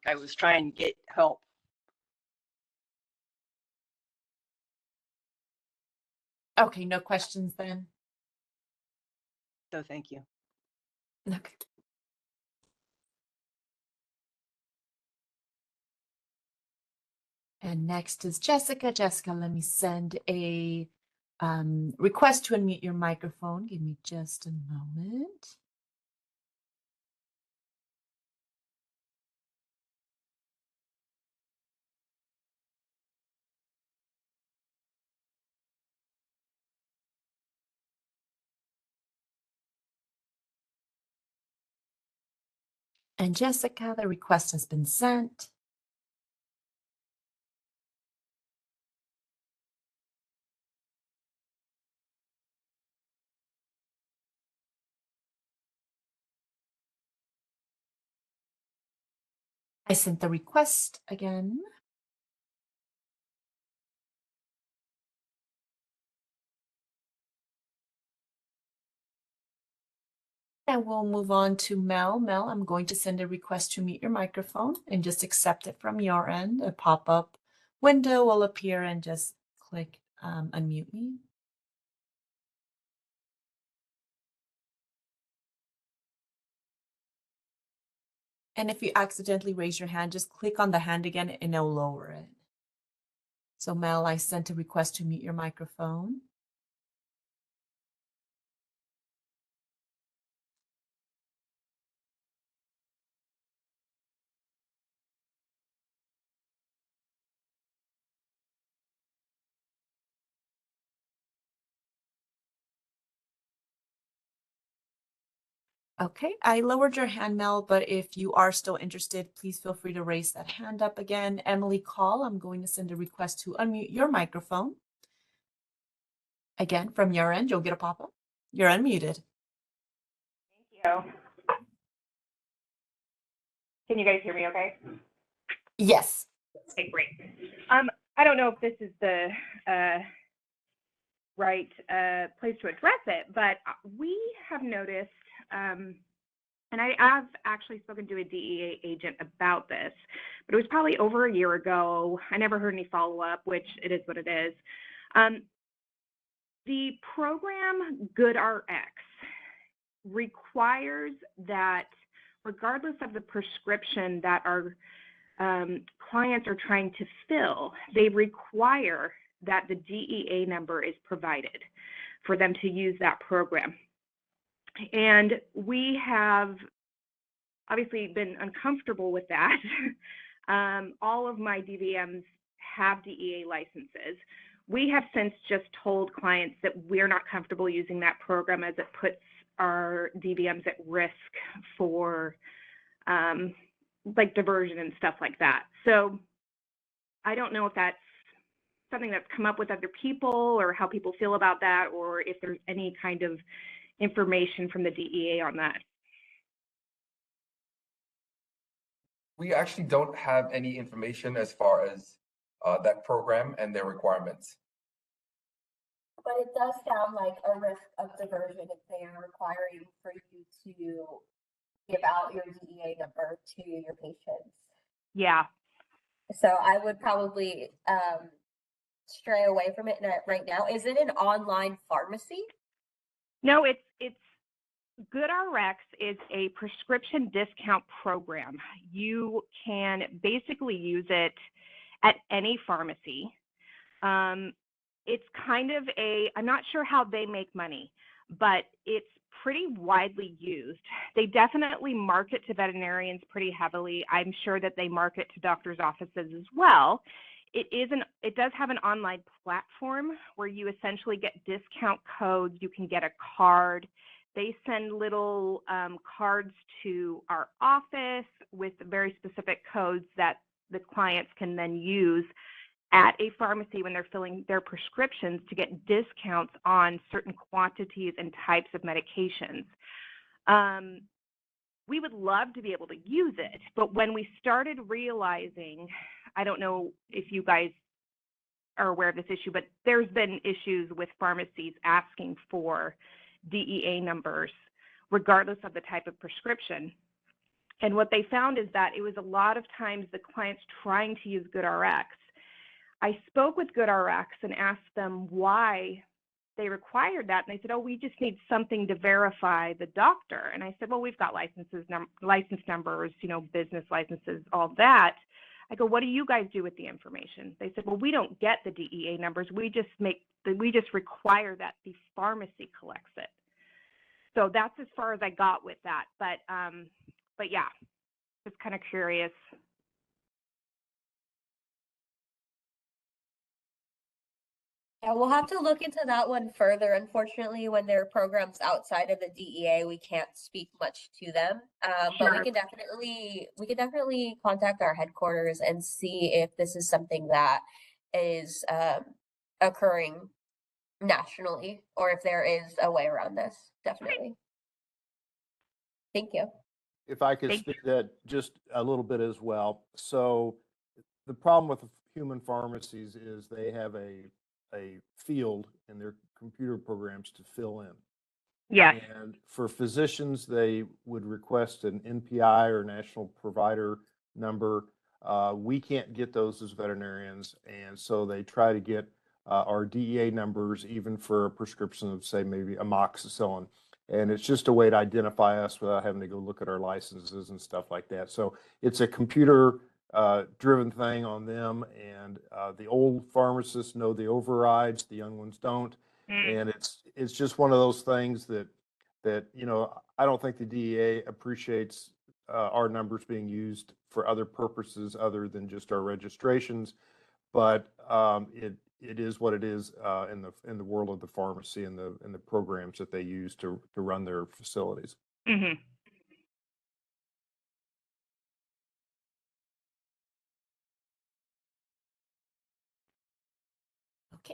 I was trying to get help. Okay, no questions then. So thank you. Okay. And next is Jessica. Jessica, let me send a request to unmute your microphone. Give me just a moment. And Jessica, the request has been sent. I sent the request again. And we'll move on to Mel. Mel, I'm going to send a request to mute your microphone and just accept it from your end. A pop-up window will appear and just click unmute me. And if you accidentally raise your hand, just click on the hand again and it'll lower it. So Mel, I sent a request to mute your microphone. Okay, I lowered your hand, Mel, but if you are still interested, please feel free to raise that hand up again. Emily Call, I'm going to send a request to unmute your microphone. Again, from your end, you'll get a pop-up. You're unmuted. Thank you. Can you guys hear me okay? Yes. Okay, great. I don't know if this is the right place to address it, but we have noticed, and I've actually spoken to a DEA agent about this, but it was probably over a year ago. I never heard any follow-up, which it is what it is. The program GoodRx requires that regardless of the prescription that our clients are trying to fill, they require that the DEA number is provided for them to use that program. And we have obviously been uncomfortable with that. All of my DVMs have DEA licenses. We have since just told clients that we're not comfortable using that program as it puts our DVMs at risk for like diversion and stuff like that. So I don't know if that's something that's come up with other people or how people feel about that, or if there's any kind of information from the DEA on that. We actually don't have any information as far as that program and their requirements. But it does sound like a risk of diversion if they are requiring for you to give out your DEA number to your patients. Yeah. So I would probably stray away from it right now. Is it an online pharmacy? No, it's GoodRx is a prescription discount program. You can basically use it at any pharmacy. It's kind of I'm not sure how they make money, but it's pretty widely used. They definitely market to veterinarians pretty heavily. I'm sure that they market to doctors' offices as well. It does have an online platform where you essentially get discount codes. You can get a card. They send little cards to our office with very specific codes that the clients can then use at a pharmacy when they're filling their prescriptions to get discounts on certain quantities and types of medications. We would love to be able to use it, but when we started realizing, I don't know if you guys are aware of this issue, but there's been issues with pharmacies asking for DEA numbers, regardless of the type of prescription. And what they found is that it was a lot of times the clients trying to use GoodRx. I spoke with GoodRx and asked them why they required that. And they said, oh, we just need something to verify the doctor. And I said, well, we've got license numbers, business licenses, all that. I go, what do you guys do with the information? They said, well, we don't get the DEA numbers. We just require that the pharmacy collects it. So that's as far as I got with that. But yeah, just kind of curious. Yeah, we'll have to look into that one further. Unfortunately, when there are programs outside of the DEA, we can't speak much to them. But Sure. we can definitely contact our headquarters and see if this is something that is occurring nationally, or if there is a way around this. Definitely. Thank you. If I could Thank speak that just a little bit as well. So the problem with human pharmacies is they have a field in their computer programs to fill in. Yes. And for physicians, they would request an NPI or national provider number. We can't get those as veterinarians, and so they try to get our DEA numbers even for a prescription of, say, maybe amoxicillin. And it's just a way to identify us without having to go look at our licenses and stuff like that. So it's a computer driven thing on them, and the old pharmacists know the overrides, the young ones don't. And it's just one of those things that I don't think the DEA appreciates our numbers being used for other purposes other than just our registrations. But it is what it is in the world of the pharmacy and the programs that they use to run their facilities. Mm-hmm.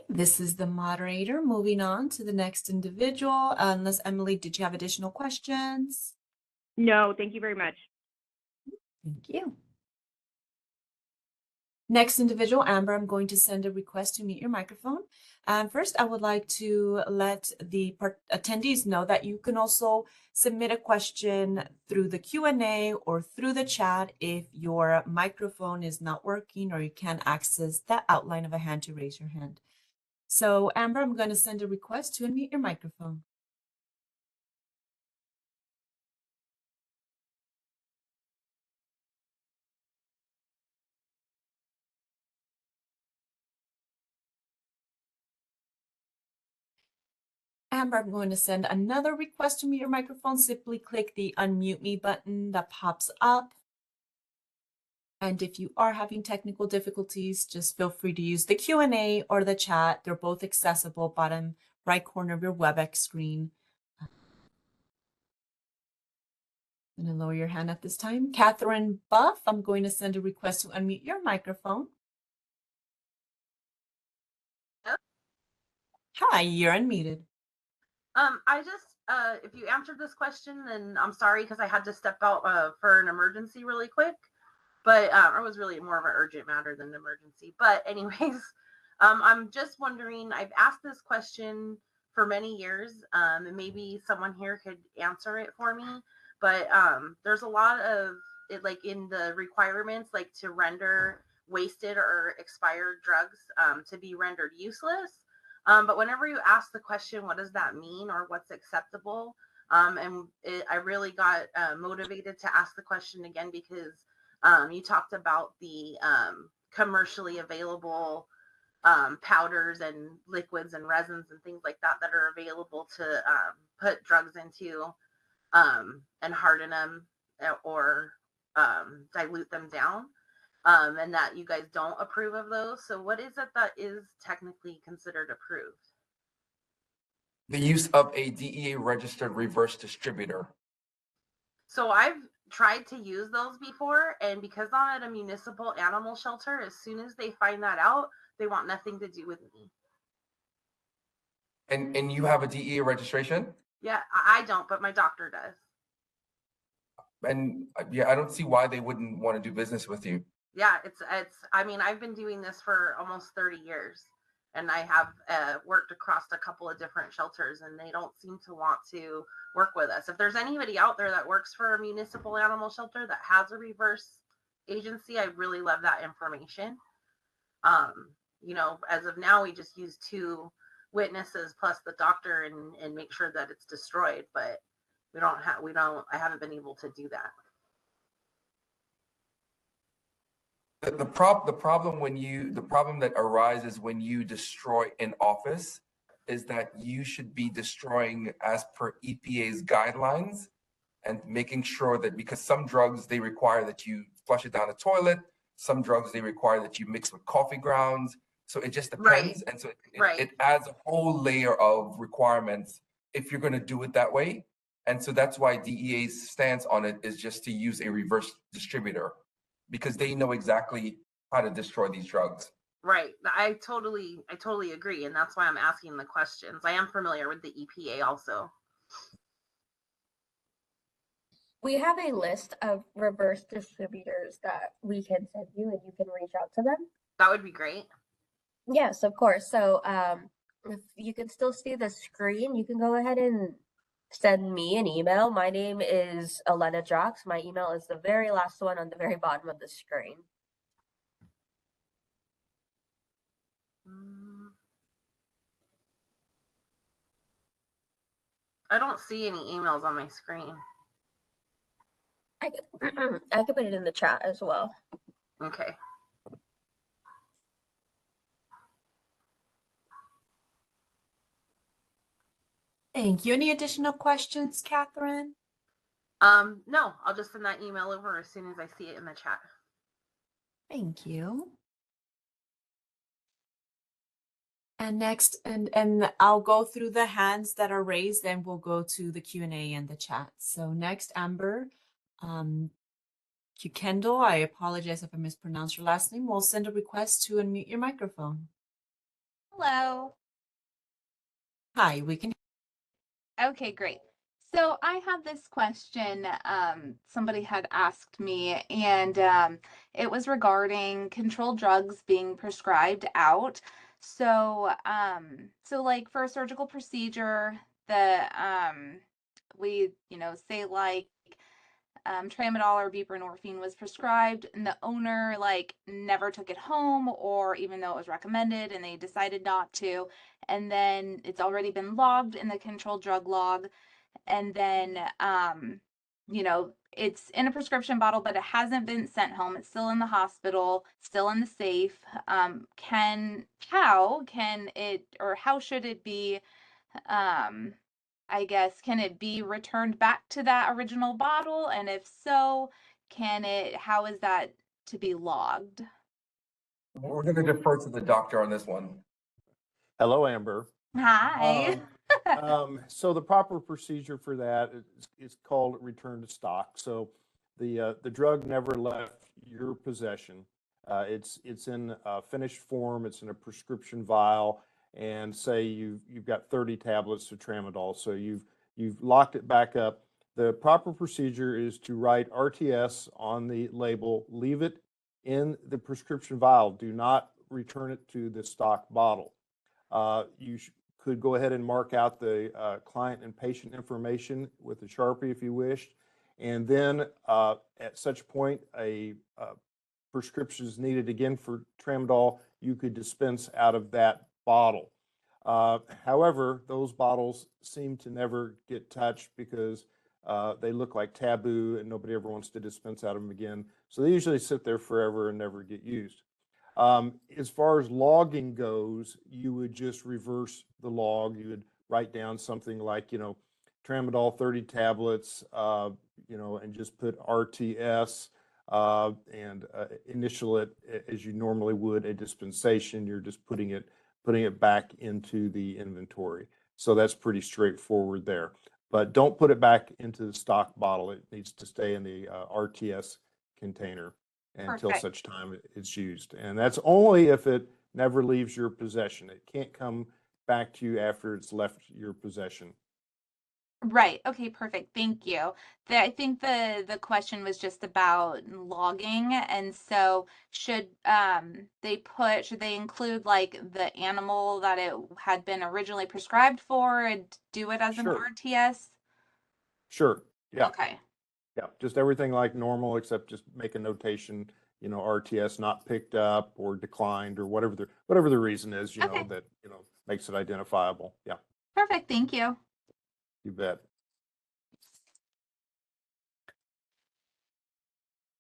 this is the moderator. Moving on to the next individual. Unless Emily, did you have additional questions? No, thank you very much. Thank you. Next individual, Amber, I'm going to send a request to mute your microphone. First, I would like to let the attendees know that you can also submit a question through the Q&A or through the chat if your microphone is not working or you can't access the outline of a hand to raise your hand. So Amber, I'm going to send a request to unmute your microphone. Amber, I'm going to send another request to mute your microphone. Simply click the unmute me button that pops up. And if you are having technical difficulties, just feel free to use the Q&A or the chat. They're both accessible, bottom right corner of your WebEx screen. I'm going to lower your hand at this time. Catherine Buff, I'm going to send a request to unmute your microphone. Hi, you're unmuted. I just, if you answered this question, then I'm sorry because I had to step out for an emergency really quick. But it was really more of an urgent matter than an emergency. But anyways, I'm just wondering, I've asked this question for many years, and maybe someone here could answer it for me. But there's a lot of it, like in the requirements, like to render wasted or expired drugs to be rendered useless. But whenever you ask the question, what does that mean or what's acceptable? I really got motivated to ask the question again because you talked about the commercially available powders and liquids and resins and things like that that are available to put drugs into and harden them or dilute them down. And that you guys don't approve of those. So what is it that is technically considered approved? The use of a DEA registered reverse distributor. So I've tried to use those before, and because I'm at a municipal animal shelter, as soon as they find that out, they want nothing to do with me. And you have a DEA registration? Yeah, I don't, but my doctor does. And yeah, I don't see why they wouldn't want to do business with you. Yeah, I mean, I've been doing this for almost 30 years, and I have worked across a couple of different shelters, and they don't seem to want to work with us. If there's anybody out there that works for a municipal animal shelter that has a reverse agency, I'd really love that information. You know, as of now, we just use 2 witnesses plus the doctor and make sure that it's destroyed, but I haven't been able to do that. The problem that arises when you destroy an office is that you should be destroying as per EPA's guidelines and making sure that, because some drugs they require that you flush it down the toilet, some drugs they require that you mix with coffee grounds. So it just depends. Right. And so Right. it adds a whole layer of requirements if you're going to do it that way. And so that's why DEA's stance on it is just to use a reverse distributor, because they know exactly how to destroy these drugs. Right. I totally agree. And that's why I'm asking the questions. I am familiar with the EPA also. We have a list of reverse distributors that we can send you and you can reach out to them. That would be great. Yes, of course. So if you can still see the screen, you can go ahead and send me an email. My name is Elena Jocks. My email is the very last one on the very bottom of the screen. I don't see any emails on my screen. I could put it in the chat as well. Okay. Thank you. Any additional questions, Catherine? No, I'll just send that email over as soon as I see it in the chat. Thank you. And next, and I'll go through the hands that are raised, and we'll go to the Q&A and the chat. So next, Amber, Kendall, I apologize if I mispronounced your last name. We'll send a request to unmute your microphone. Hello. Hi, we can. Okay, great. So I have this question somebody had asked me, and it was regarding controlled drugs being prescribed out. So like for a surgical procedure, the we say like tramadol or buprenorphine was prescribed, and the owner like never took it home, or even though it was recommended and they decided not to, and then it's already been logged in the controlled drug log, and then it's in a prescription bottle but it hasn't been sent home, it's still in the hospital, still in the safe. How should it be, I guess, can it be returned back to that original bottle? And if so, how is that to be logged? We're going to defer to the doctor on this one. Hello, Amber. Hi. So the proper procedure for that is called return to stock. So the drug never left your possession. It's in a finished form. It's in a prescription vial, and say you've got 30 tablets of tramadol. So you've locked it back up. The proper procedure is to write RTS on the label. Leave it in the prescription vial. Do not return it to the stock bottle. You could go ahead and mark out the client and patient information with a Sharpie if you wished. And then at such point, a prescription is needed again for tramadol, you could dispense out of that bottle. However, those bottles seem to never get touched because they look like taboo and nobody ever wants to dispense out of them again. So they usually sit there forever and never get used. As far as logging goes, you would just reverse the log. You would write down something like, tramadol 30 tablets, and just put RTS and initial it as you normally would a dispensation. You're just putting it back into the inventory. So that's pretty straightforward there. But don't put it back into the stock bottle. It needs to stay in the RTS container until Perfect. such time it's used. And that's only if it never leaves your possession. It can't come back to you after it's left your possession. Right. Okay, perfect. Thank you. I think the question was just about logging, and so should they include like the animal that it had been originally prescribed for and do it as an Sure. RTS? Sure. Yeah. Okay. Yeah. Just everything like normal, except just make a notation, RTS not picked up or declined or whatever the reason is, Okay. that, makes it identifiable. Yeah, Perfect. Thank you. you bet.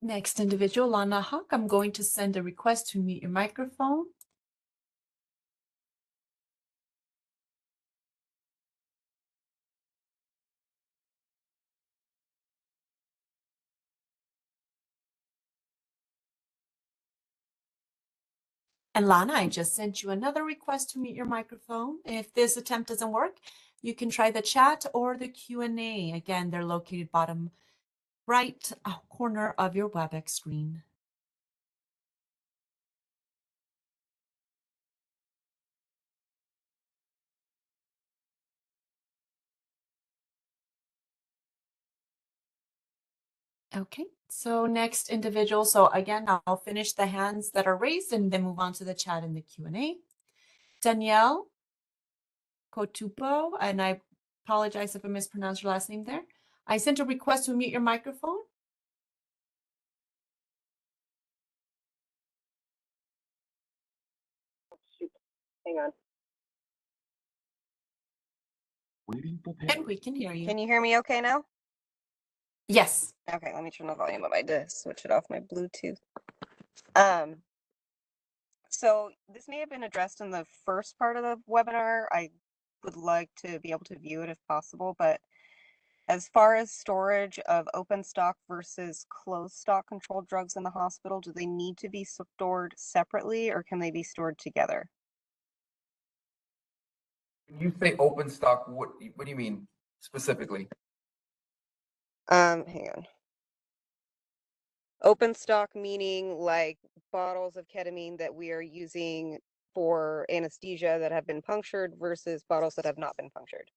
Next individual, Lana Huck, I'm going to send a request to mute your microphone. And Lana, I just sent you another request to mute your microphone. If this attempt doesn't work, you can try the chat or the Q&A. Again, they're located bottom right corner of your WebEx screen. Okay, so next individual. So again, I'll finish the hands that are raised and then move on to the chat and the Q&A. Danielle Cotupo, and I apologize if I mispronounced your last name there. I sent a request to mute your microphone. Shoot. Hang on. And we can hear you. Can you hear me okay now? Yes. Okay, let me turn the volume up. I did switch it off my Bluetooth. So this may have been addressed in the first part of the webinar. I would like to be able to view it if possible, but as far as storage of open stock versus closed stock controlled drugs in the hospital, do they need to be stored separately or can they be stored together? When you say open stock, what do you mean specifically? Hang on. Open stock meaning like bottles of ketamine that we are using for anesthesia that have been punctured versus bottles that have not been punctured?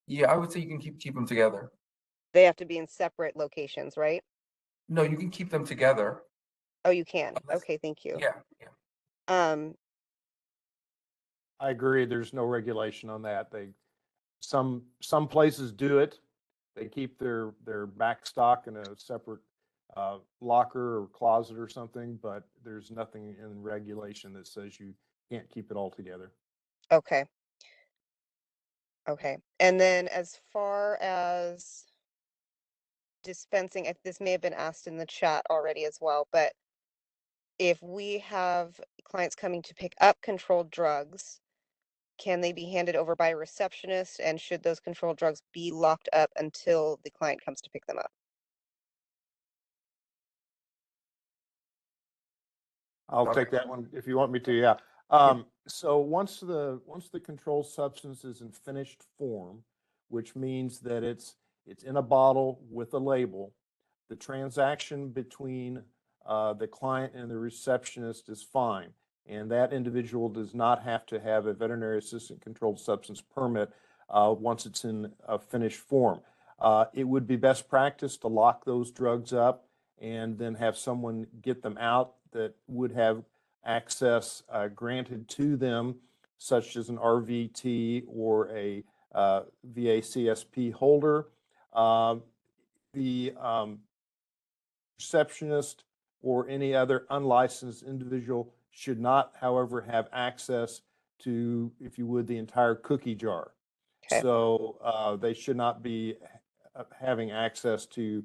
Yeah, I would say you can keep them together. They have to be in separate locations, right? No, you can keep them together. Oh, you can. Unless- Okay, thank you. Yeah, yeah. I agree. There's no regulation on that. Some places do it. They keep their back stock in a separate locker or closet or something, but there's nothing in regulation that says you can't keep it all together. Okay. Okay. And then as far as dispensing, this may have been asked in the chat already as well, but if we have clients coming to pick up controlled drugs, can they be handed over by a receptionist, and should those controlled drugs be locked up until the client comes to pick them up? I'll take that one if you want me to, yeah. So once the controlled substance is in finished form, which means that it's in a bottle with a label, the transaction between the client and the receptionist is fine. And that individual does not have to have a veterinary assistant controlled substance permit once it's in a finished form. It would be best practice to lock those drugs up and then have someone get them out that would have access granted to them, such as an RVT or a VACSP holder. The receptionist or any other unlicensed individual should not, however, have access to, if you would, the entire cookie jar. Okay. So they should not be having access to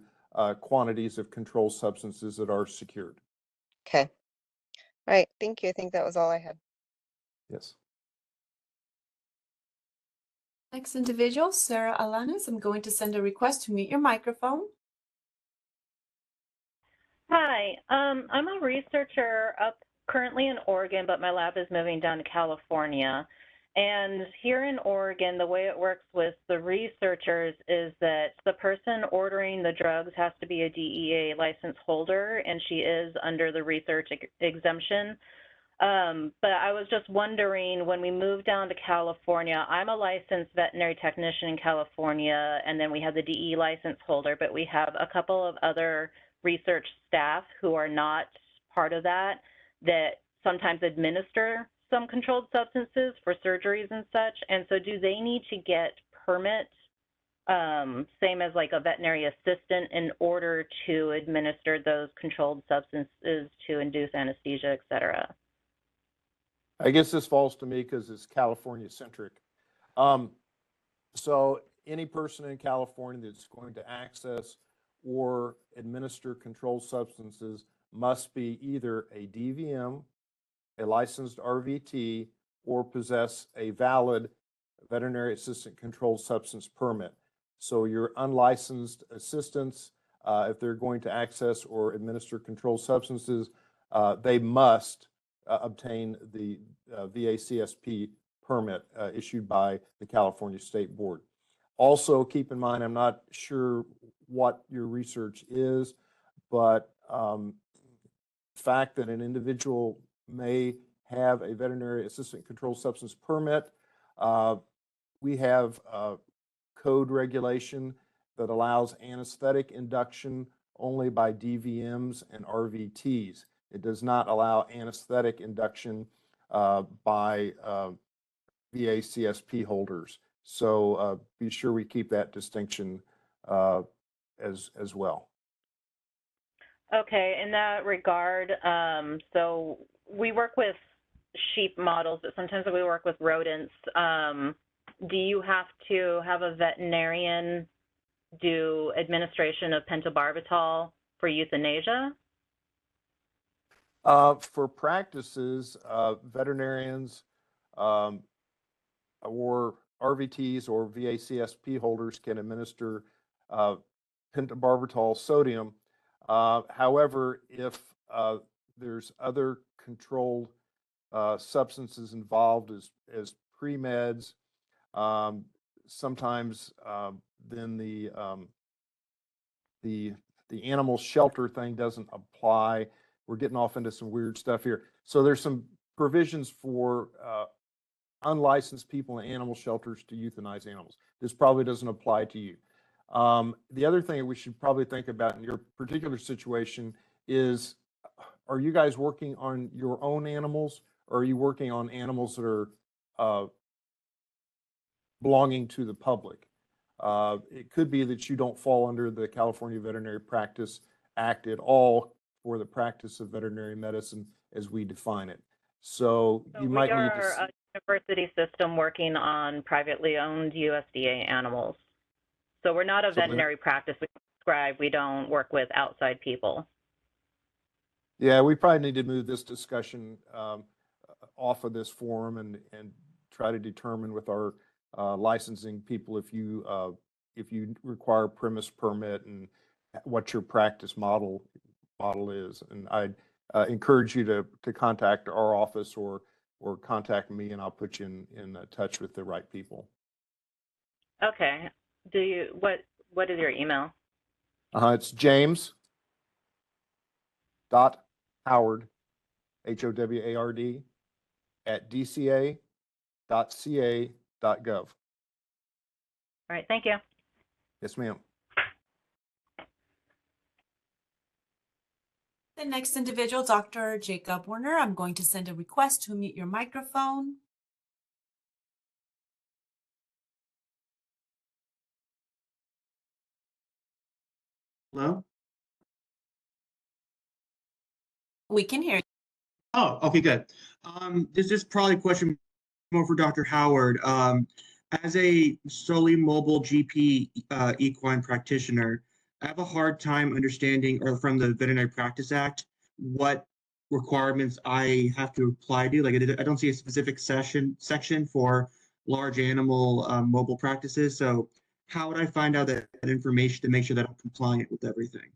quantities of controlled substances that are secured. Okay. All right. Thank you. I think that was all I had. Yes. Next individual, Sarah Alanis. I'm going to send a request to mute your microphone. Hi, I'm a researcher up currently in Oregon, but my lab is moving down to California. And here in Oregon, the way it works with the researchers is that the person ordering the drugs has to be a DEA license holder, and she is under the research exemption. But I was just wondering, when we move down to California, I'm a licensed veterinary technician in California, and then we have the DE license holder, but we have a couple of other research staff who are not part of that sometimes administer some controlled substances for surgeries and such. And so do they need to get permits, same as like a veterinary assistant, in order to administer those controlled substances to induce anesthesia, et cetera? I guess this falls to me because it's California centric. So any person in California that's going to access or administer controlled substances must be either a DVM, a licensed RVT, or possess a valid veterinary assistant controlled substance permit. So your unlicensed assistants, if they're going to access or administer controlled substances, they must obtain the VACSP permit issued by the California State Board. Also, keep in mind, I'm not sure what your research is, but the fact that an individual may have a veterinary assistant controlled substance permit, we have code regulation that allows anesthetic induction only by DVMs and RVTs. It does not allow anesthetic induction by VACSP holders. So be sure we keep that distinction as well. Okay, in that regard, so we work with sheep models, but sometimes we work with rodents. Do you have to have a veterinarian do administration of pentobarbital for euthanasia? For practices, veterinarians or RVTs or VACSP holders can administer pentobarbital sodium. However, if there's other controlled substances involved as pre-meds, sometimes then the animal shelter thing doesn't apply. we're getting off into some weird stuff here. So there's some provisions for unlicensed people in animal shelters to euthanize animals. This probably doesn't apply to you. The other thing we should probably think about in your particular situation is, are you guys working on your own animals, or are you working on animals that are belonging to the public? It could be that you don't fall under the California Veterinary Practice Act at all for the practice of veterinary medicine as we define it. So you might need to. We are a university system working on privately owned USDA animals. So we're not a veterinary practice. We prescribe. We don't work with outside people. Yeah, we probably need to move this discussion off of this forum and try to determine with our licensing people if you require premise permit and what your practice model is. And I'd encourage you to contact our office or contact me, and I'll put you in touch with the right people. Okay. What is your email? It's James.Howard, HOWARD, at dca.ca.gov. All right, thank you. Yes, ma'am. The next individual, Dr. Jacob Werner, I'm going to send a request to mute your microphone. Hello? We can hear you. Oh, okay, good. This is probably a question more for Dr. Howard. As a solely mobile GP equine practitioner, I have a hard time understanding, or from the Veterinary Practice Act, what requirements I have to apply to. Like, I don't see a specific section for large animal mobile practices. So how would I find out that information to make sure that I'm compliant with everything?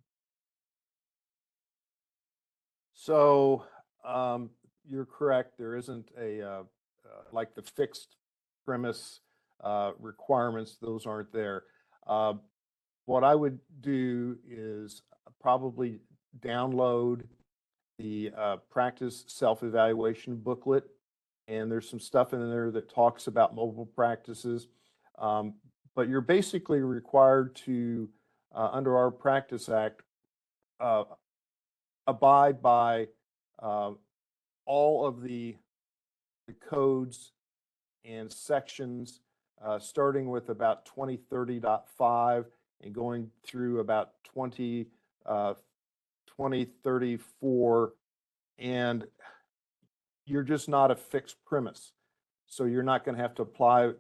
So you're correct. There isn't a like the fixed premise requirements. Those aren't there. What I would do is probably download the practice self-evaluation booklet, and there's some stuff in there that talks about mobile practices. But you're basically required to, under our Practice Act, abide by all of the codes and sections, starting with about 2030.5 and going through about 2034, and you're just not a fixed premise. So you're not going to have to apply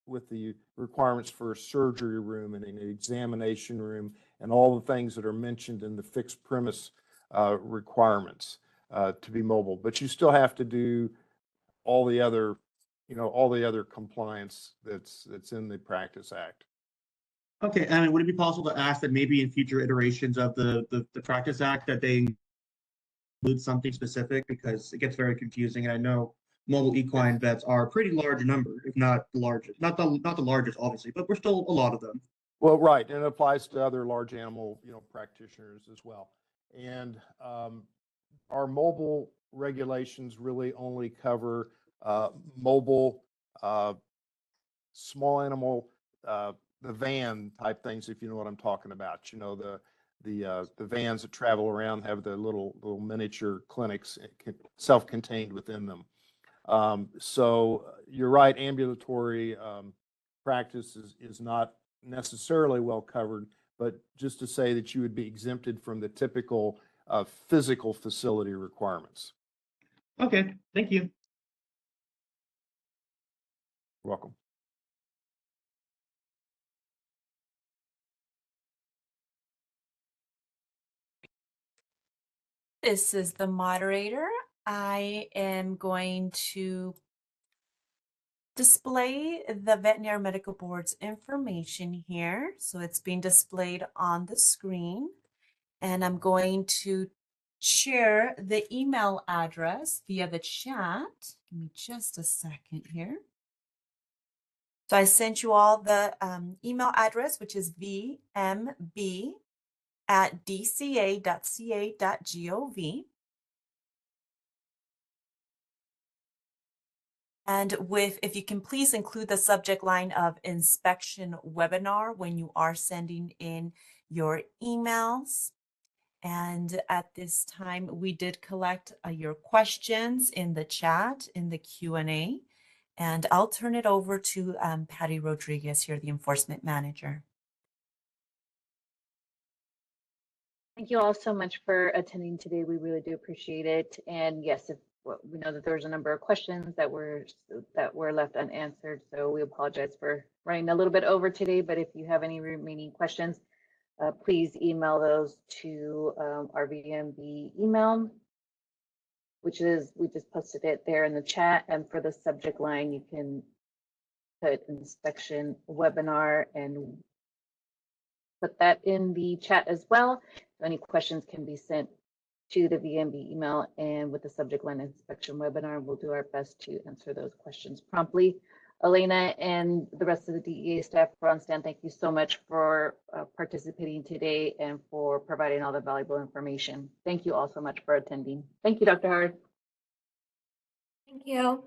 with the requirements for a surgery room and an examination room and all the things that are mentioned in the fixed premise requirements to be mobile. But you still have to do all the other, all the other compliance that's in the Practice Act. Okay, and would it be possible to ask that maybe in future iterations of the Practice Act that they include something specific, because it gets very confusing, and I know mobile equine vets are a pretty large number, if not the largest. Not the largest, obviously, but we're still a lot of them. Well, right, and it applies to other large animal, practitioners as well. And our mobile regulations really only cover mobile, small animal, the van type things, if you know what I'm talking about. The vans that travel around have the little miniature clinics, self-contained within them. So you're right, ambulatory practice is not necessarily well covered, but just to say that you would be exempted from the typical physical facility requirements. Okay, thank you. You're welcome. This is the moderator. I am going to display the Veterinary Medical Board's information here. So it's being displayed on the screen. And I'm going to share the email address via the chat. Give me just a second here. So I sent you all the email address, which is vmb@dca.ca.gov. And if you can please include the subject line of inspection webinar when you are sending in your emails. And at this time, we did collect your questions in the chat, in the Q&A. And I'll turn it over to Patty Rodriguez here, the enforcement manager. Thank you all so much for attending today. We really do appreciate it. And yes, we know that there was a number of questions that were left unanswered, so we apologize for running a little bit over today. But if you have any remaining questions, please email those to our VMB email, which is, we just posted it there in the chat. And for the subject line, you can put inspection webinar and put that in the chat as well. So any questions can be sent to the VMB email, and with the subject line inspection webinar, we'll do our best to answer those questions promptly. Elena and the rest of the DEA staff on stand, thank you so much for participating today and for providing all the valuable information. Thank you all so much for attending. Thank you, Dr. Howard. Thank you.